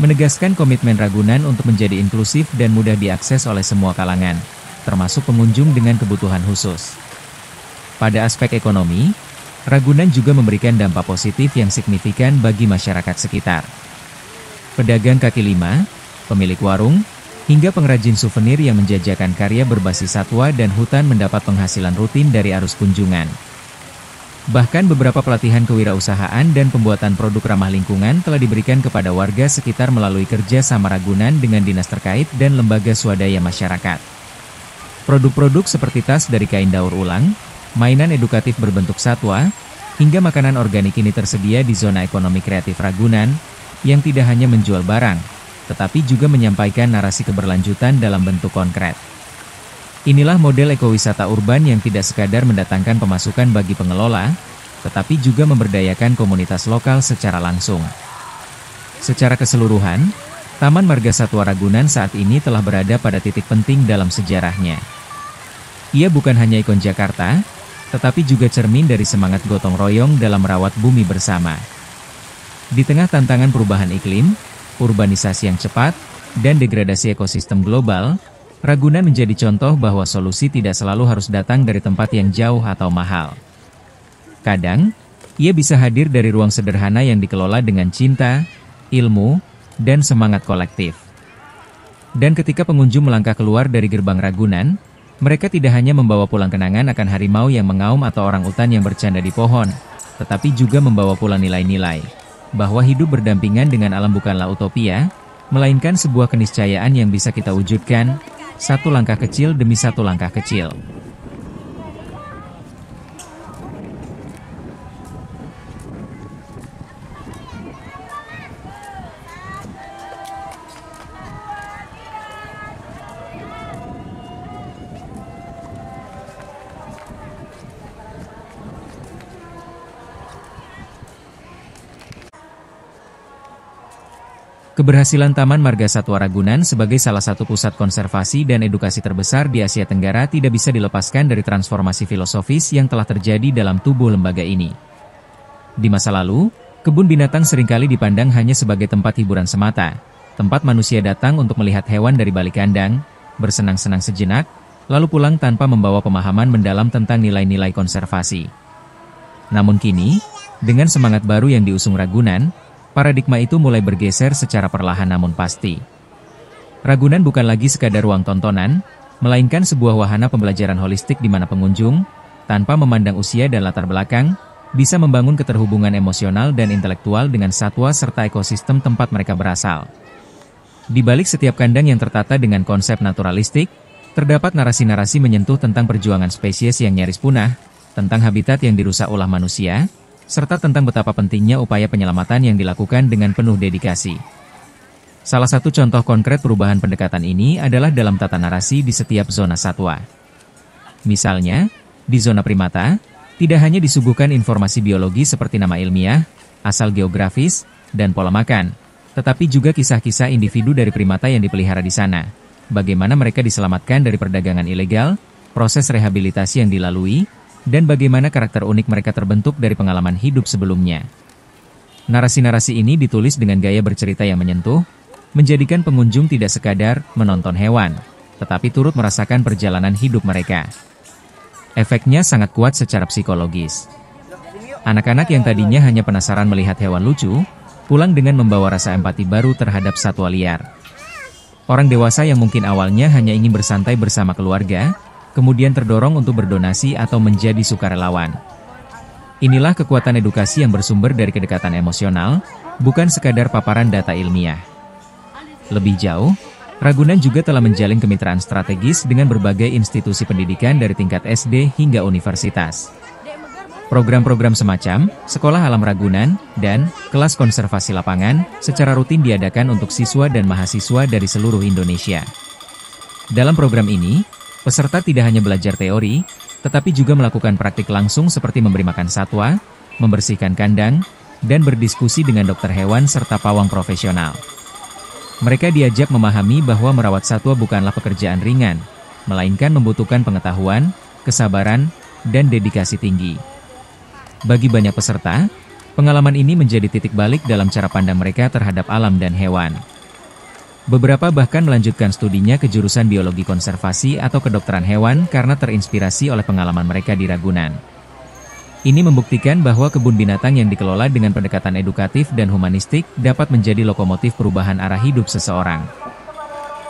menegaskan komitmen Ragunan untuk menjadi inklusif dan mudah diakses oleh semua kalangan, termasuk pengunjung dengan kebutuhan khusus. Pada aspek ekonomi, Ragunan juga memberikan dampak positif yang signifikan bagi masyarakat sekitar. Pedagang kaki lima, pemilik warung, hingga pengrajin souvenir yang menjajakan karya berbasis satwa dan hutan mendapat penghasilan rutin dari arus kunjungan. Bahkan beberapa pelatihan kewirausahaan dan pembuatan produk ramah lingkungan telah diberikan kepada warga sekitar melalui kerja sama Ragunan dengan dinas terkait dan lembaga swadaya masyarakat. Produk-produk seperti tas dari kain daur ulang, mainan edukatif berbentuk satwa, hingga makanan organik ini tersedia di zona ekonomi kreatif Ragunan, yang tidak hanya menjual barang, tetapi juga menyampaikan narasi keberlanjutan dalam bentuk konkret. Inilah model ekowisata urban yang tidak sekadar mendatangkan pemasukan bagi pengelola, tetapi juga memberdayakan komunitas lokal secara langsung. Secara keseluruhan, Taman Marga Satwa Ragunan saat ini telah berada pada titik penting dalam sejarahnya. Ia bukan hanya ikon Jakarta, tetapi juga cermin dari semangat gotong royong dalam merawat bumi bersama. Di tengah tantangan perubahan iklim, urbanisasi yang cepat, dan degradasi ekosistem global, Ragunan menjadi contoh bahwa solusi tidak selalu harus datang dari tempat yang jauh atau mahal. Kadang, ia bisa hadir dari ruang sederhana yang dikelola dengan cinta, ilmu, dan semangat kolektif. Dan ketika pengunjung melangkah keluar dari gerbang Ragunan, mereka tidak hanya membawa pulang kenangan akan harimau yang mengaum atau orang utan yang bercanda di pohon, tetapi juga membawa pulang nilai-nilai bahwa hidup berdampingan dengan alam bukanlah utopia, melainkan sebuah keniscayaan yang bisa kita wujudkan, satu langkah kecil demi satu langkah kecil. Keberhasilan Taman Marga Satwa Ragunan sebagai salah satu pusat konservasi dan edukasi terbesar di Asia Tenggara tidak bisa dilepaskan dari transformasi filosofis yang telah terjadi dalam tubuh lembaga ini. Di masa lalu, kebun binatang seringkali dipandang hanya sebagai tempat hiburan semata, tempat manusia datang untuk melihat hewan dari balik kandang, bersenang-senang sejenak, lalu pulang tanpa membawa pemahaman mendalam tentang nilai-nilai konservasi. Namun kini, dengan semangat baru yang diusung Ragunan, paradigma itu mulai bergeser secara perlahan namun pasti. Ragunan bukan lagi sekadar ruang tontonan, melainkan sebuah wahana pembelajaran holistik di mana pengunjung, tanpa memandang usia dan latar belakang, bisa membangun keterhubungan emosional dan intelektual dengan satwa serta ekosistem tempat mereka berasal. Di balik setiap kandang yang tertata dengan konsep naturalistik, terdapat narasi-narasi menyentuh tentang perjuangan spesies yang nyaris punah, tentang habitat yang dirusak ulah manusia, serta tentang betapa pentingnya upaya penyelamatan yang dilakukan dengan penuh dedikasi. Salah satu contoh konkret perubahan pendekatan ini adalah dalam tata narasi di setiap zona satwa. Misalnya, di zona primata, tidak hanya disuguhkan informasi biologi seperti nama ilmiah, asal geografis, dan pola makan, tetapi juga kisah-kisah individu dari primata yang dipelihara di sana, bagaimana mereka diselamatkan dari perdagangan ilegal, proses rehabilitasi yang dilalui, dan bagaimana karakter unik mereka terbentuk dari pengalaman hidup sebelumnya. Narasi-narasi ini ditulis dengan gaya bercerita yang menyentuh, menjadikan pengunjung tidak sekadar menonton hewan, tetapi turut merasakan perjalanan hidup mereka. Efeknya sangat kuat secara psikologis. Anak-anak yang tadinya hanya penasaran melihat hewan lucu, pulang dengan membawa rasa empati baru terhadap satwa liar. Orang dewasa yang mungkin awalnya hanya ingin bersantai bersama keluarga, kemudian terdorong untuk berdonasi atau menjadi sukarelawan. Inilah kekuatan edukasi yang bersumber dari kedekatan emosional, bukan sekadar paparan data ilmiah. Lebih jauh, Ragunan juga telah menjalin kemitraan strategis dengan berbagai institusi pendidikan dari tingkat SD hingga universitas. Program-program semacam Sekolah Alam Ragunan dan kelas konservasi lapangan secara rutin diadakan untuk siswa dan mahasiswa dari seluruh Indonesia. Dalam program ini, peserta tidak hanya belajar teori, tetapi juga melakukan praktik langsung seperti memberi makan satwa, membersihkan kandang, dan berdiskusi dengan dokter hewan serta pawang profesional. Mereka diajak memahami bahwa merawat satwa bukanlah pekerjaan ringan, melainkan membutuhkan pengetahuan, kesabaran, dan dedikasi tinggi. Bagi banyak peserta, pengalaman ini menjadi titik balik dalam cara pandang mereka terhadap alam dan hewan. Beberapa bahkan melanjutkan studinya ke jurusan biologi konservasi atau kedokteran hewan karena terinspirasi oleh pengalaman mereka di Ragunan. Ini membuktikan bahwa kebun binatang yang dikelola dengan pendekatan edukatif dan humanistik dapat menjadi lokomotif perubahan arah hidup seseorang.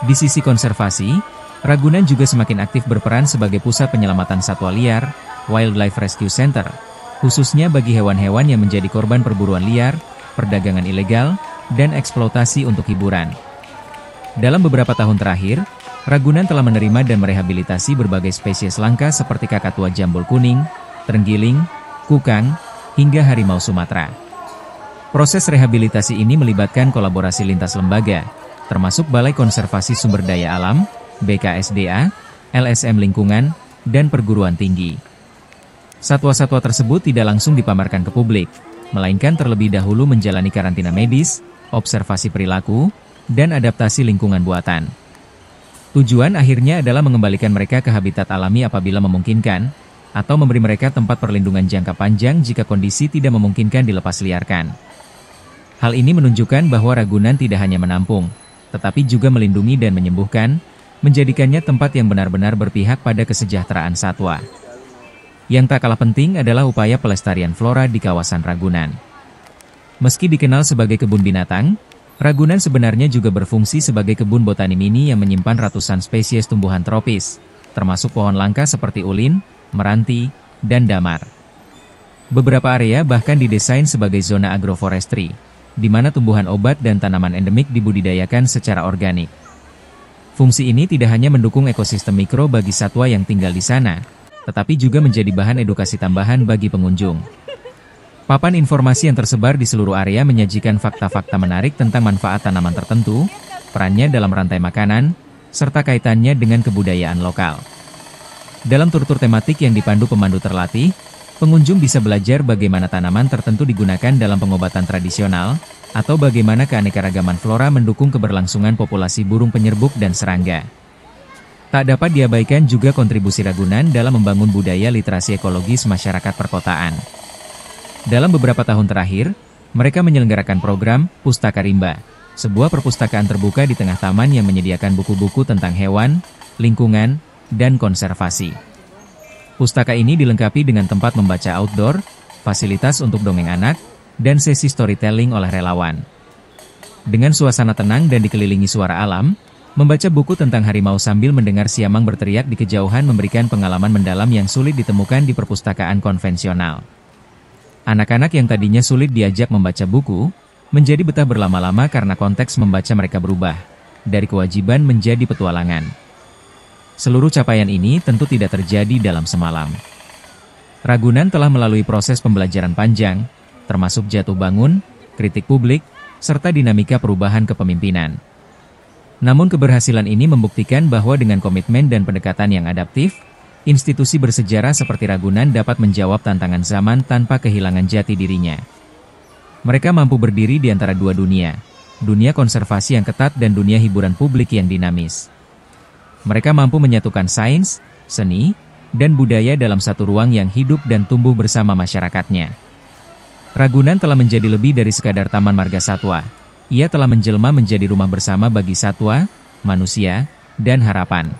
Di sisi konservasi, Ragunan juga semakin aktif berperan sebagai pusat penyelamatan satwa liar, Wildlife Rescue Center, khususnya bagi hewan-hewan yang menjadi korban perburuan liar, perdagangan ilegal, dan eksploitasi untuk hiburan. Dalam beberapa tahun terakhir, Ragunan telah menerima dan merehabilitasi berbagai spesies langka seperti kakatua jambul kuning, terenggiling, kukang, hingga harimau Sumatera. Proses rehabilitasi ini melibatkan kolaborasi lintas lembaga, termasuk Balai Konservasi Sumber Daya Alam, BKSDA, LSM Lingkungan, dan perguruan tinggi. Satwa-satwa tersebut tidak langsung dipamerkan ke publik, melainkan terlebih dahulu menjalani karantina medis, observasi perilaku, dan adaptasi lingkungan buatan. Tujuan akhirnya adalah mengembalikan mereka ke habitat alami apabila memungkinkan, atau memberi mereka tempat perlindungan jangka panjang jika kondisi tidak memungkinkan dilepas liarkan. Hal ini menunjukkan bahwa Ragunan tidak hanya menampung, tetapi juga melindungi dan menyembuhkan, menjadikannya tempat yang benar-benar berpihak pada kesejahteraan satwa. Yang tak kalah penting adalah upaya pelestarian flora di kawasan Ragunan. Meski dikenal sebagai kebun binatang, Ragunan sebenarnya juga berfungsi sebagai kebun botani mini yang menyimpan ratusan spesies tumbuhan tropis, termasuk pohon langka seperti ulin, meranti, dan damar. Beberapa area bahkan didesain sebagai zona agroforestry, di mana tumbuhan obat dan tanaman endemik dibudidayakan secara organik. Fungsi ini tidak hanya mendukung ekosistem mikro bagi satwa yang tinggal di sana, tetapi juga menjadi bahan edukasi tambahan bagi pengunjung. Papan informasi yang tersebar di seluruh area menyajikan fakta-fakta menarik tentang manfaat tanaman tertentu, perannya dalam rantai makanan, serta kaitannya dengan kebudayaan lokal. Dalam tur-tur tematik yang dipandu pemandu terlatih, pengunjung bisa belajar bagaimana tanaman tertentu digunakan dalam pengobatan tradisional, atau bagaimana keanekaragaman flora mendukung keberlangsungan populasi burung penyerbuk dan serangga. Tak dapat diabaikan juga kontribusi Ragunan dalam membangun budaya literasi ekologis masyarakat perkotaan. Dalam beberapa tahun terakhir, mereka menyelenggarakan program Pustaka Rimba, sebuah perpustakaan terbuka di tengah taman yang menyediakan buku-buku tentang hewan, lingkungan, dan konservasi. Pustaka ini dilengkapi dengan tempat membaca outdoor, fasilitas untuk dongeng anak, dan sesi storytelling oleh relawan. Dengan suasana tenang dan dikelilingi suara alam, membaca buku tentang harimau sambil mendengar siamang berteriak di kejauhan memberikan pengalaman mendalam yang sulit ditemukan di perpustakaan konvensional. Anak-anak yang tadinya sulit diajak membaca buku, menjadi betah berlama-lama karena konteks membaca mereka berubah, dari kewajiban menjadi petualangan. Seluruh capaian ini tentu tidak terjadi dalam semalam. Ragunan telah melalui proses pembelajaran panjang, termasuk jatuh bangun, kritik publik, serta dinamika perubahan kepemimpinan. Namun keberhasilan ini membuktikan bahwa dengan komitmen dan pendekatan yang adaptif, institusi bersejarah seperti Ragunan dapat menjawab tantangan zaman tanpa kehilangan jati dirinya. Mereka mampu berdiri di antara dua dunia, dunia konservasi yang ketat dan dunia hiburan publik yang dinamis. Mereka mampu menyatukan sains, seni, dan budaya dalam satu ruang yang hidup dan tumbuh bersama masyarakatnya. Ragunan telah menjadi lebih dari sekadar taman marga satwa. Ia telah menjelma menjadi rumah bersama bagi satwa, manusia, dan harapan.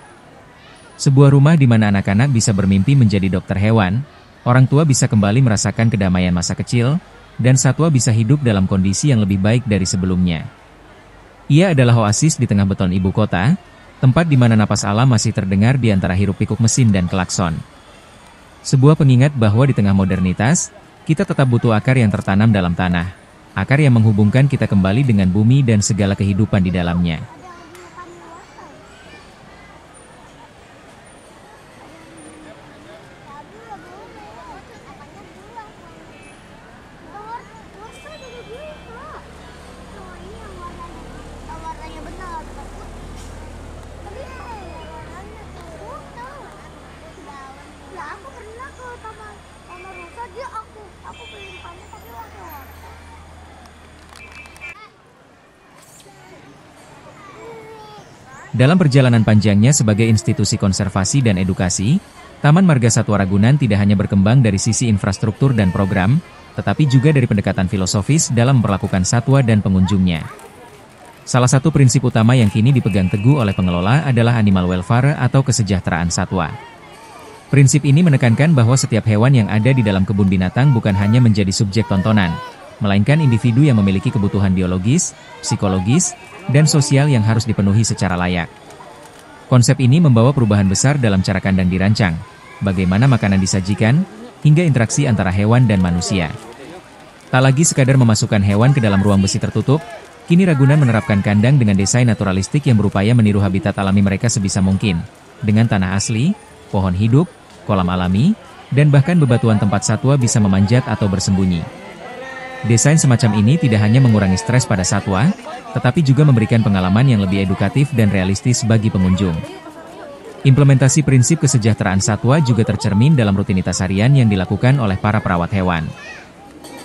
Sebuah rumah di mana anak-anak bisa bermimpi menjadi dokter hewan, orang tua bisa kembali merasakan kedamaian masa kecil, dan satwa bisa hidup dalam kondisi yang lebih baik dari sebelumnya. Ia adalah oasis di tengah beton ibu kota, tempat di mana napas alam masih terdengar di antara hiruk-pikuk mesin dan klakson. Sebuah pengingat bahwa di tengah modernitas, kita tetap butuh akar yang tertanam dalam tanah, akar yang menghubungkan kita kembali dengan bumi dan segala kehidupan di dalamnya. Dalam perjalanan panjangnya sebagai institusi konservasi dan edukasi, Taman Marga Satwa Ragunan tidak hanya berkembang dari sisi infrastruktur dan program, tetapi juga dari pendekatan filosofis dalam memperlakukan satwa dan pengunjungnya. Salah satu prinsip utama yang kini dipegang teguh oleh pengelola adalah animal welfare atau kesejahteraan satwa. Prinsip ini menekankan bahwa setiap hewan yang ada di dalam kebun binatang bukan hanya menjadi subjek tontonan, melainkan individu yang memiliki kebutuhan biologis, psikologis, dan sosial yang harus dipenuhi secara layak. Konsep ini membawa perubahan besar dalam cara kandang dirancang, bagaimana makanan disajikan, hingga interaksi antara hewan dan manusia. Tak lagi sekadar memasukkan hewan ke dalam ruang besi tertutup, kini Ragunan menerapkan kandang dengan desain naturalistik yang berupaya meniru habitat alami mereka sebisa mungkin, dengan tanah asli, pohon hidup, kolam alami, dan bahkan bebatuan tempat satwa bisa memanjat atau bersembunyi. Desain semacam ini tidak hanya mengurangi stres pada satwa, tetapi juga memberikan pengalaman yang lebih edukatif dan realistis bagi pengunjung. Implementasi prinsip kesejahteraan satwa juga tercermin dalam rutinitas harian yang dilakukan oleh para perawat hewan.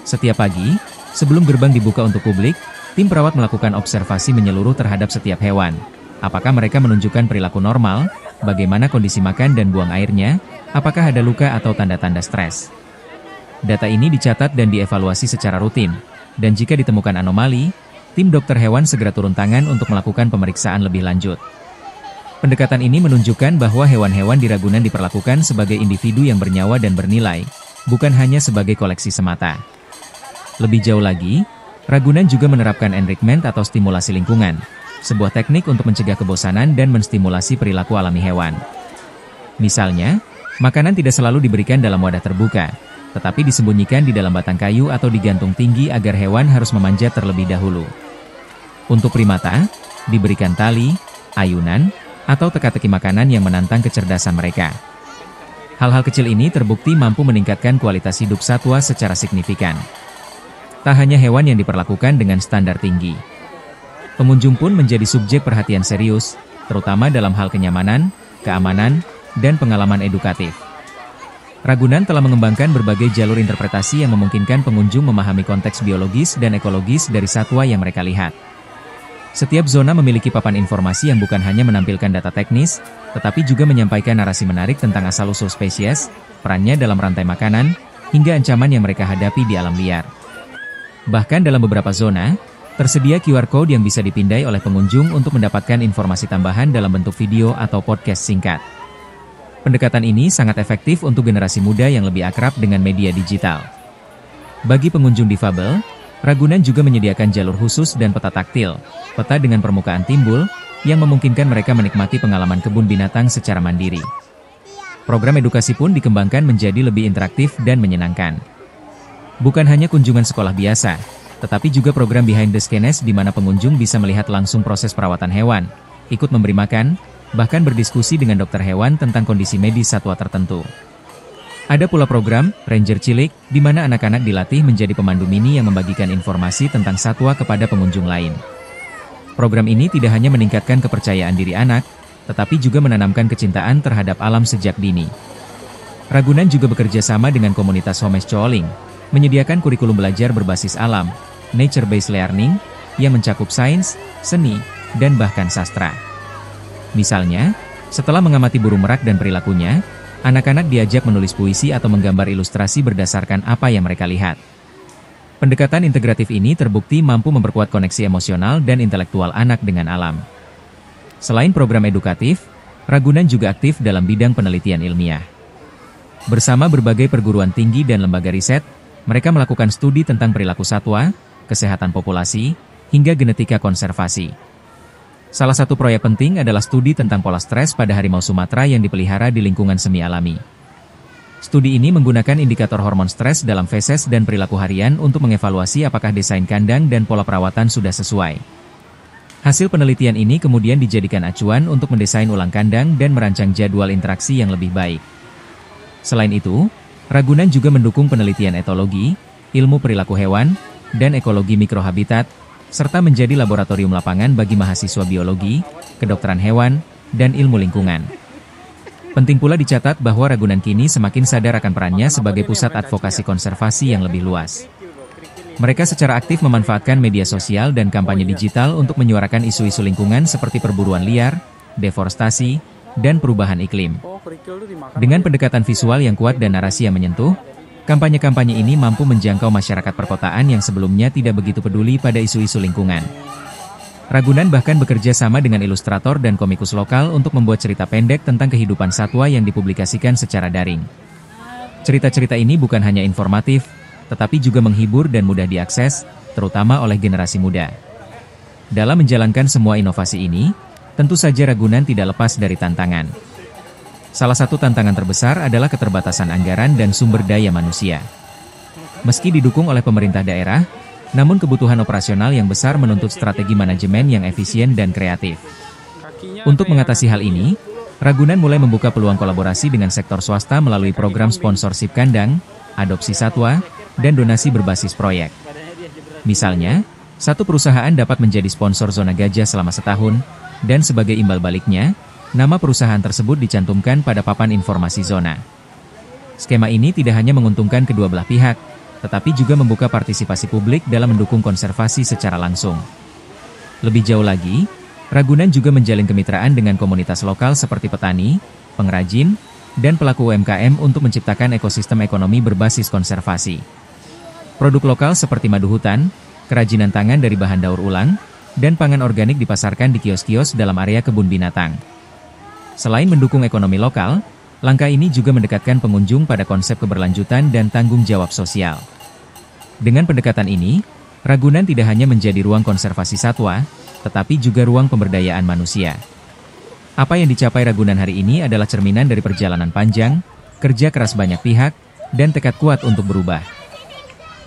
Setiap pagi, sebelum gerbang dibuka untuk publik, tim perawat melakukan observasi menyeluruh terhadap setiap hewan. Apakah mereka menunjukkan perilaku normal, bagaimana kondisi makan dan buang airnya, apakah ada luka atau tanda-tanda stres. Data ini dicatat dan dievaluasi secara rutin, dan jika ditemukan anomali, tim dokter hewan segera turun tangan untuk melakukan pemeriksaan lebih lanjut. Pendekatan ini menunjukkan bahwa hewan-hewan di Ragunan diperlakukan sebagai individu yang bernyawa dan bernilai, bukan hanya sebagai koleksi semata. Lebih jauh lagi, Ragunan juga menerapkan enrichment atau stimulasi lingkungan, sebuah teknik untuk mencegah kebosanan dan menstimulasi perilaku alami hewan. Misalnya, makanan tidak selalu diberikan dalam wadah terbuka, tetapi disembunyikan di dalam batang kayu atau digantung tinggi agar hewan harus memanjat terlebih dahulu. Untuk primata, diberikan tali, ayunan, atau teka-teki makanan yang menantang kecerdasan mereka. Hal-hal kecil ini terbukti mampu meningkatkan kualitas hidup satwa secara signifikan. Tak hanya hewan yang diperlakukan dengan standar tinggi. Pengunjung pun menjadi subjek perhatian serius, terutama dalam hal kenyamanan, keamanan, dan pengalaman edukatif. Ragunan telah mengembangkan berbagai jalur interpretasi yang memungkinkan pengunjung memahami konteks biologis dan ekologis dari satwa yang mereka lihat. Setiap zona memiliki papan informasi yang bukan hanya menampilkan data teknis, tetapi juga menyampaikan narasi menarik tentang asal-usul spesies, perannya dalam rantai makanan, hingga ancaman yang mereka hadapi di alam liar. Bahkan dalam beberapa zona, tersedia QR Code yang bisa dipindai oleh pengunjung untuk mendapatkan informasi tambahan dalam bentuk video atau podcast singkat. Pendekatan ini sangat efektif untuk generasi muda yang lebih akrab dengan media digital. Bagi pengunjung difabel, Ragunan juga menyediakan jalur khusus dan peta taktil, peta dengan permukaan timbul, yang memungkinkan mereka menikmati pengalaman kebun binatang secara mandiri. Program edukasi pun dikembangkan menjadi lebih interaktif dan menyenangkan. Bukan hanya kunjungan sekolah biasa, tetapi juga program behind the scenes di mana pengunjung bisa melihat langsung proses perawatan hewan, ikut memberi makan, bahkan berdiskusi dengan dokter hewan tentang kondisi medis satwa tertentu. Ada pula program Ranger Cilik, di mana anak-anak dilatih menjadi pemandu mini yang membagikan informasi tentang satwa kepada pengunjung lain. Program ini tidak hanya meningkatkan kepercayaan diri anak, tetapi juga menanamkan kecintaan terhadap alam sejak dini. Ragunan juga bekerja sama dengan komunitas Homes Cooling, menyediakan kurikulum belajar berbasis alam, nature-based learning, yang mencakup sains, seni, dan bahkan sastra. Misalnya, setelah mengamati burung merak dan perilakunya, anak-anak diajak menulis puisi atau menggambar ilustrasi berdasarkan apa yang mereka lihat. Pendekatan integratif ini terbukti mampu memperkuat koneksi emosional dan intelektual anak dengan alam. Selain program edukatif, Ragunan juga aktif dalam bidang penelitian ilmiah. Bersama berbagai perguruan tinggi dan lembaga riset, mereka melakukan studi tentang perilaku satwa, kesehatan populasi, hingga genetika konservasi. Salah satu proyek penting adalah studi tentang pola stres pada harimau Sumatera yang dipelihara di lingkungan semi alami. Studi ini menggunakan indikator hormon stres dalam feses dan perilaku harian untuk mengevaluasi apakah desain kandang dan pola perawatan sudah sesuai. Hasil penelitian ini kemudian dijadikan acuan untuk mendesain ulang kandang dan merancang jadwal interaksi yang lebih baik. Selain itu, Ragunan juga mendukung penelitian etologi, ilmu perilaku hewan, dan ekologi mikrohabitat, serta menjadi laboratorium lapangan bagi mahasiswa biologi, kedokteran hewan, dan ilmu lingkungan. Penting pula dicatat bahwa Ragunan kini semakin sadar akan perannya sebagai pusat advokasi konservasi yang lebih luas. Mereka secara aktif memanfaatkan media sosial dan kampanye digital untuk menyuarakan isu-isu lingkungan seperti perburuan liar, deforestasi, dan perubahan iklim. Dengan pendekatan visual yang kuat dan narasi yang menyentuh, kampanye-kampanye ini mampu menjangkau masyarakat perkotaan yang sebelumnya tidak begitu peduli pada isu-isu lingkungan. Ragunan bahkan bekerja sama dengan ilustrator dan komikus lokal untuk membuat cerita pendek tentang kehidupan satwa yang dipublikasikan secara daring. Cerita-cerita ini bukan hanya informatif, tetapi juga menghibur dan mudah diakses, terutama oleh generasi muda. Dalam menjalankan semua inovasi ini, tentu saja Ragunan tidak lepas dari tantangan. Salah satu tantangan terbesar adalah keterbatasan anggaran dan sumber daya manusia. Meski didukung oleh pemerintah daerah, namun kebutuhan operasional yang besar menuntut strategi manajemen yang efisien dan kreatif. Untuk mengatasi hal ini, Ragunan mulai membuka peluang kolaborasi dengan sektor swasta melalui program sponsorship kandang, adopsi satwa, dan donasi berbasis proyek. Misalnya, satu perusahaan dapat menjadi sponsor zona gajah selama setahun, dan sebagai imbal baliknya, nama perusahaan tersebut dicantumkan pada papan informasi zona. Skema ini tidak hanya menguntungkan kedua belah pihak, tetapi juga membuka partisipasi publik dalam mendukung konservasi secara langsung. Lebih jauh lagi, Ragunan juga menjalin kemitraan dengan komunitas lokal seperti petani, pengrajin, dan pelaku UMKM untuk menciptakan ekosistem ekonomi berbasis konservasi. Produk lokal seperti madu hutan, kerajinan tangan dari bahan daur ulang, dan pangan organik dipasarkan di kios-kios dalam area kebun binatang. Selain mendukung ekonomi lokal, langkah ini juga mendekatkan pengunjung pada konsep keberlanjutan dan tanggung jawab sosial. Dengan pendekatan ini, Ragunan tidak hanya menjadi ruang konservasi satwa, tetapi juga ruang pemberdayaan manusia. Apa yang dicapai Ragunan hari ini adalah cerminan dari perjalanan panjang, kerja keras banyak pihak, dan tekad kuat untuk berubah.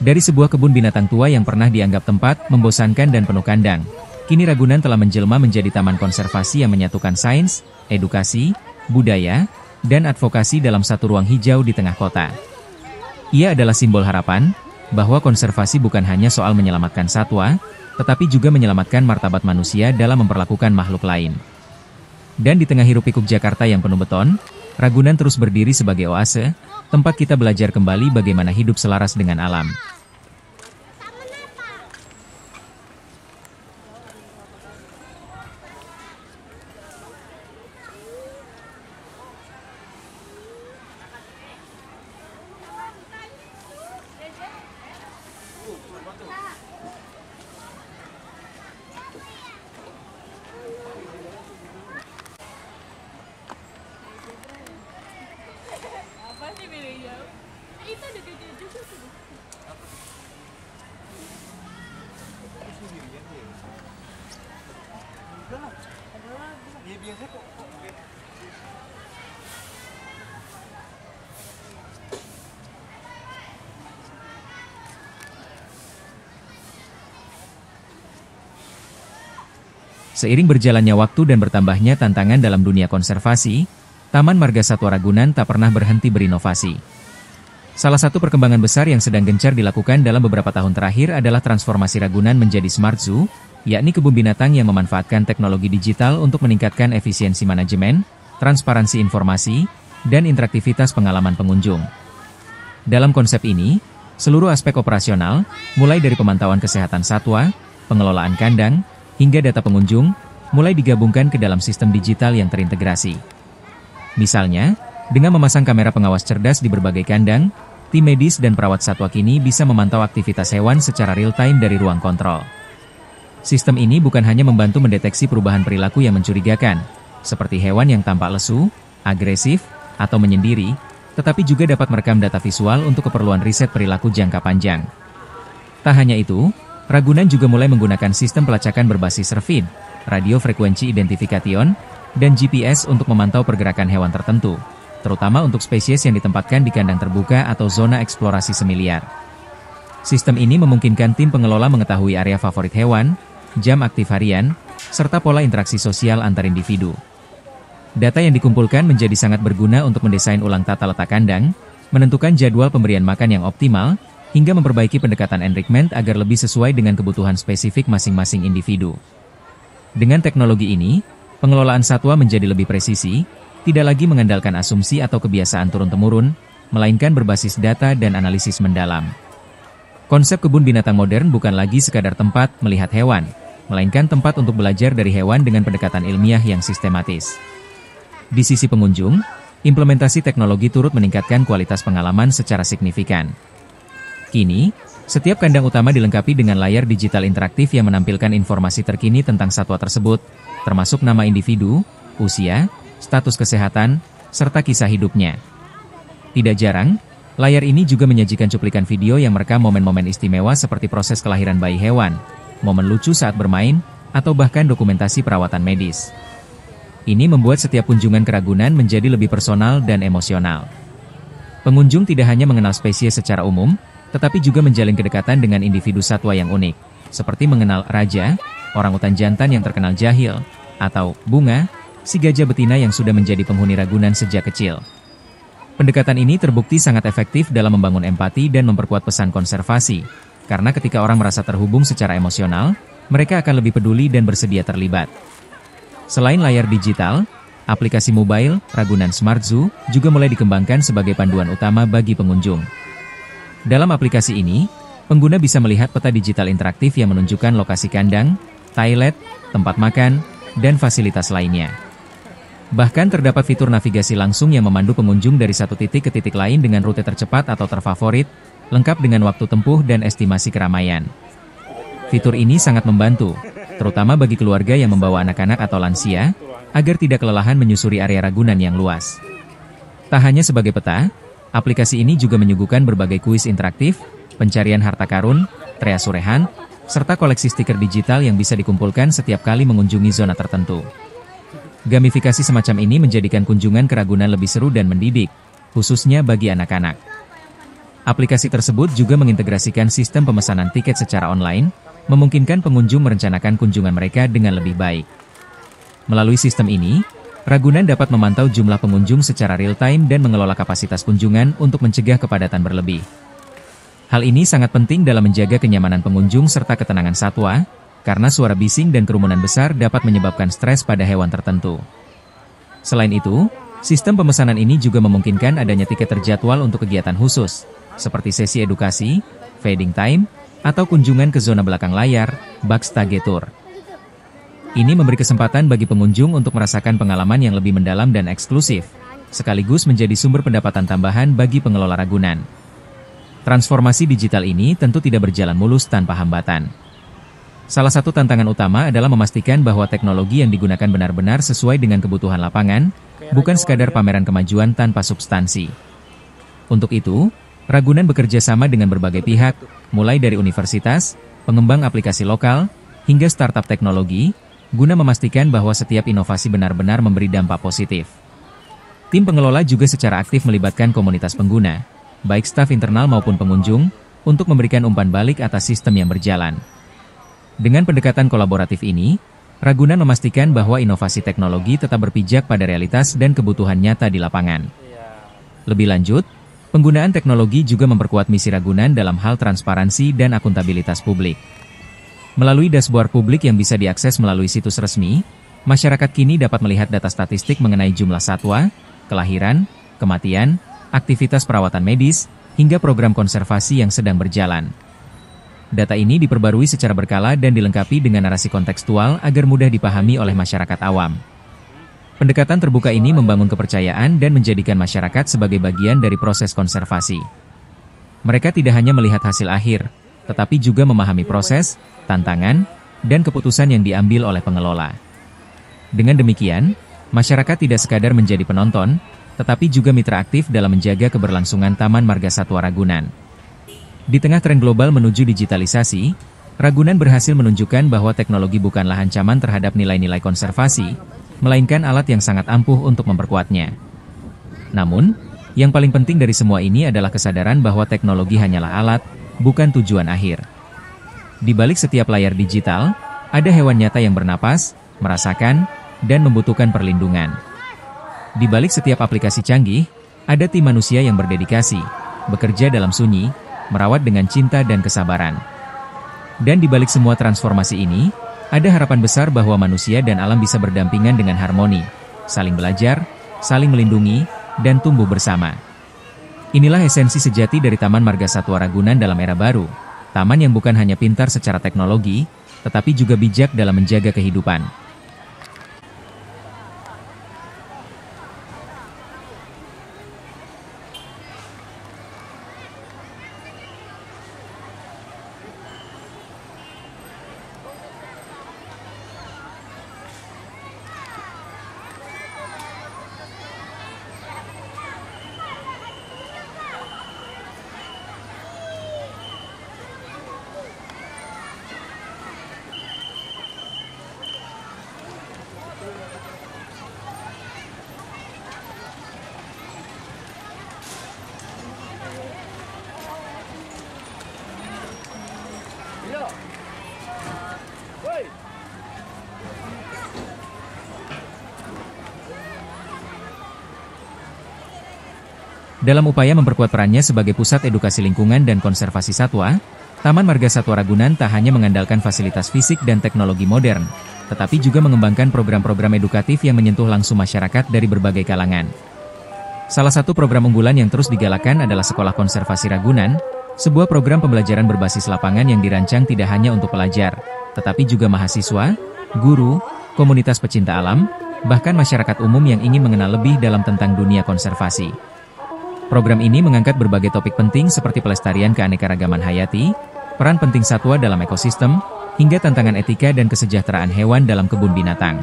Dari sebuah kebun binatang tua yang pernah dianggap tempat membosankan dan penuh kandang, kini Ragunan telah menjelma menjadi taman konservasi yang menyatukan sains, edukasi, budaya, dan advokasi dalam satu ruang hijau di tengah kota. Ia adalah simbol harapan, bahwa konservasi bukan hanya soal menyelamatkan satwa, tetapi juga menyelamatkan martabat manusia dalam memperlakukan makhluk lain. Dan di tengah hiruk-pikuk Jakarta yang penuh beton, Ragunan terus berdiri sebagai oase, tempat kita belajar kembali bagaimana hidup selaras dengan alam. Itu ada gede juga tuh. Seiring berjalannya waktu dan bertambahnya tantangan dalam dunia konservasi, Taman Marga Satwa Ragunan tak pernah berhenti berinovasi. Salah satu perkembangan besar yang sedang gencar dilakukan dalam beberapa tahun terakhir adalah transformasi Ragunan menjadi Smart Zoo, yakni kebun binatang yang memanfaatkan teknologi digital untuk meningkatkan efisiensi manajemen, transparansi informasi, dan interaktivitas pengalaman pengunjung. Dalam konsep ini, seluruh aspek operasional, mulai dari pemantauan kesehatan satwa, pengelolaan kandang, hingga data pengunjung, mulai digabungkan ke dalam sistem digital yang terintegrasi. Misalnya, dengan memasang kamera pengawas cerdas di berbagai kandang, tim medis dan perawat satwa kini bisa memantau aktivitas hewan secara real-time dari ruang kontrol. Sistem ini bukan hanya membantu mendeteksi perubahan perilaku yang mencurigakan, seperti hewan yang tampak lesu, agresif, atau menyendiri, tetapi juga dapat merekam data visual untuk keperluan riset perilaku jangka panjang. Tak hanya itu, Ragunan juga mulai menggunakan sistem pelacakan berbasis RFID, radio frekuensi identifikation, dan GPS untuk memantau pergerakan hewan tertentu, terutama untuk spesies yang ditempatkan di kandang terbuka atau zona eksplorasi semiliar. Sistem ini memungkinkan tim pengelola mengetahui area favorit hewan, jam aktif harian, serta pola interaksi sosial antar individu. Data yang dikumpulkan menjadi sangat berguna untuk mendesain ulang tata letak kandang, menentukan jadwal pemberian makan yang optimal, hingga memperbaiki pendekatan enrichment agar lebih sesuai dengan kebutuhan spesifik masing-masing individu. Dengan teknologi ini, pengelolaan satwa menjadi lebih presisi, tidak lagi mengandalkan asumsi atau kebiasaan turun-temurun, melainkan berbasis data dan analisis mendalam. Konsep kebun binatang modern bukan lagi sekadar tempat melihat hewan, melainkan tempat untuk belajar dari hewan dengan pendekatan ilmiah yang sistematis. Di sisi pengunjung, implementasi teknologi turut meningkatkan kualitas pengalaman secara signifikan. Kini, setiap kandang utama dilengkapi dengan layar digital interaktif yang menampilkan informasi terkini tentang satwa tersebut, termasuk nama individu, usia, status kesehatan, serta kisah hidupnya. Tidak jarang, layar ini juga menyajikan cuplikan video yang merekam momen-momen istimewa seperti proses kelahiran bayi hewan, momen lucu saat bermain, atau bahkan dokumentasi perawatan medis. Ini membuat setiap kunjungan ke Ragunan menjadi lebih personal dan emosional. Pengunjung tidak hanya mengenal spesies secara umum, tetapi juga menjalin kedekatan dengan individu satwa yang unik, seperti mengenal Raja, orangutan jantan yang terkenal jahil, atau Bunga, si gajah betina yang sudah menjadi penghuni Ragunan sejak kecil. Pendekatan ini terbukti sangat efektif dalam membangun empati dan memperkuat pesan konservasi, karena ketika orang merasa terhubung secara emosional, mereka akan lebih peduli dan bersedia terlibat. Selain layar digital, aplikasi mobile, Ragunan Smart Zoo, juga mulai dikembangkan sebagai panduan utama bagi pengunjung. Dalam aplikasi ini, pengguna bisa melihat peta digital interaktif yang menunjukkan lokasi kandang, toilet, tempat makan, dan fasilitas lainnya. Bahkan terdapat fitur navigasi langsung yang memandu pengunjung dari satu titik ke titik lain dengan rute tercepat atau terfavorit, lengkap dengan waktu tempuh dan estimasi keramaian. Fitur ini sangat membantu, terutama bagi keluarga yang membawa anak-anak atau lansia, agar tidak kelelahan menyusuri area Ragunan yang luas. Tak hanya sebagai peta, aplikasi ini juga menyuguhkan berbagai kuis interaktif, pencarian harta karun, Trea Surehan, serta koleksi stiker digital yang bisa dikumpulkan setiap kali mengunjungi zona tertentu. Gamifikasi semacam ini menjadikan kunjungan ke Ragunan lebih seru dan mendidik, khususnya bagi anak-anak. Aplikasi tersebut juga mengintegrasikan sistem pemesanan tiket secara online, memungkinkan pengunjung merencanakan kunjungan mereka dengan lebih baik. Melalui sistem ini, Ragunan dapat memantau jumlah pengunjung secara real-time dan mengelola kapasitas kunjungan untuk mencegah kepadatan berlebih. Hal ini sangat penting dalam menjaga kenyamanan pengunjung serta ketenangan satwa, karena suara bising dan kerumunan besar dapat menyebabkan stres pada hewan tertentu. Selain itu, sistem pemesanan ini juga memungkinkan adanya tiket terjadwal untuk kegiatan khusus, seperti sesi edukasi, feeding time, atau kunjungan ke zona belakang layar, backstage tour. Ini memberi kesempatan bagi pengunjung untuk merasakan pengalaman yang lebih mendalam dan eksklusif, sekaligus menjadi sumber pendapatan tambahan bagi pengelola Ragunan. Transformasi digital ini tentu tidak berjalan mulus tanpa hambatan. Salah satu tantangan utama adalah memastikan bahwa teknologi yang digunakan benar-benar sesuai dengan kebutuhan lapangan, bukan sekadar pameran kemajuan tanpa substansi. Untuk itu, Ragunan bekerja sama dengan berbagai pihak, mulai dari universitas, pengembang aplikasi lokal, hingga startup teknologi, guna memastikan bahwa setiap inovasi benar-benar memberi dampak positif. Tim pengelola juga secara aktif melibatkan komunitas pengguna, baik staf internal maupun pengunjung, untuk memberikan umpan balik atas sistem yang berjalan. Dengan pendekatan kolaboratif ini, Ragunan memastikan bahwa inovasi teknologi tetap berpijak pada realitas dan kebutuhan nyata di lapangan. Lebih lanjut, penggunaan teknologi juga memperkuat misi Ragunan dalam hal transparansi dan akuntabilitas publik. Melalui dashboard publik yang bisa diakses melalui situs resmi, masyarakat kini dapat melihat data statistik mengenai jumlah satwa, kelahiran, kematian, aktivitas perawatan medis, hingga program konservasi yang sedang berjalan. Data ini diperbarui secara berkala dan dilengkapi dengan narasi kontekstual agar mudah dipahami oleh masyarakat awam. Pendekatan terbuka ini membangun kepercayaan dan menjadikan masyarakat sebagai bagian dari proses konservasi. Mereka tidak hanya melihat hasil akhir, tetapi juga memahami proses, tantangan, dan keputusan yang diambil oleh pengelola. Dengan demikian, masyarakat tidak sekadar menjadi penonton, tetapi juga mitra aktif dalam menjaga keberlangsungan Taman Marga Satwa Ragunan. Di tengah tren global menuju digitalisasi, Ragunan berhasil menunjukkan bahwa teknologi bukanlah ancaman terhadap nilai-nilai konservasi, melainkan alat yang sangat ampuh untuk memperkuatnya. Namun, yang paling penting dari semua ini adalah kesadaran bahwa teknologi hanyalah alat, bukan tujuan akhir. Di balik setiap layar digital, ada hewan nyata yang bernapas, merasakan, dan membutuhkan perlindungan. Di balik setiap aplikasi canggih, ada tim manusia yang berdedikasi, bekerja dalam sunyi, merawat dengan cinta dan kesabaran. Dan di balik semua transformasi ini, ada harapan besar bahwa manusia dan alam bisa berdampingan dengan harmoni, saling belajar, saling melindungi, dan tumbuh bersama. Inilah esensi sejati dari Taman Marga Satwa Ragunan dalam era baru, taman yang bukan hanya pintar secara teknologi, tetapi juga bijak dalam menjaga kehidupan. Dalam upaya memperkuat perannya sebagai pusat edukasi lingkungan dan konservasi satwa, Taman Marga Satwa Ragunan tak hanya mengandalkan fasilitas fisik dan teknologi modern, tetapi juga mengembangkan program-program edukatif yang menyentuh langsung masyarakat dari berbagai kalangan. Salah satu program unggulan yang terus digalakan adalah Sekolah Konservasi Ragunan, sebuah program pembelajaran berbasis lapangan yang dirancang tidak hanya untuk pelajar, tetapi juga mahasiswa, guru, komunitas pecinta alam, bahkan masyarakat umum yang ingin mengenal lebih dalam tentang dunia konservasi. Program ini mengangkat berbagai topik penting seperti pelestarian keanekaragaman hayati, peran penting satwa dalam ekosistem, hingga tantangan etika dan kesejahteraan hewan dalam kebun binatang.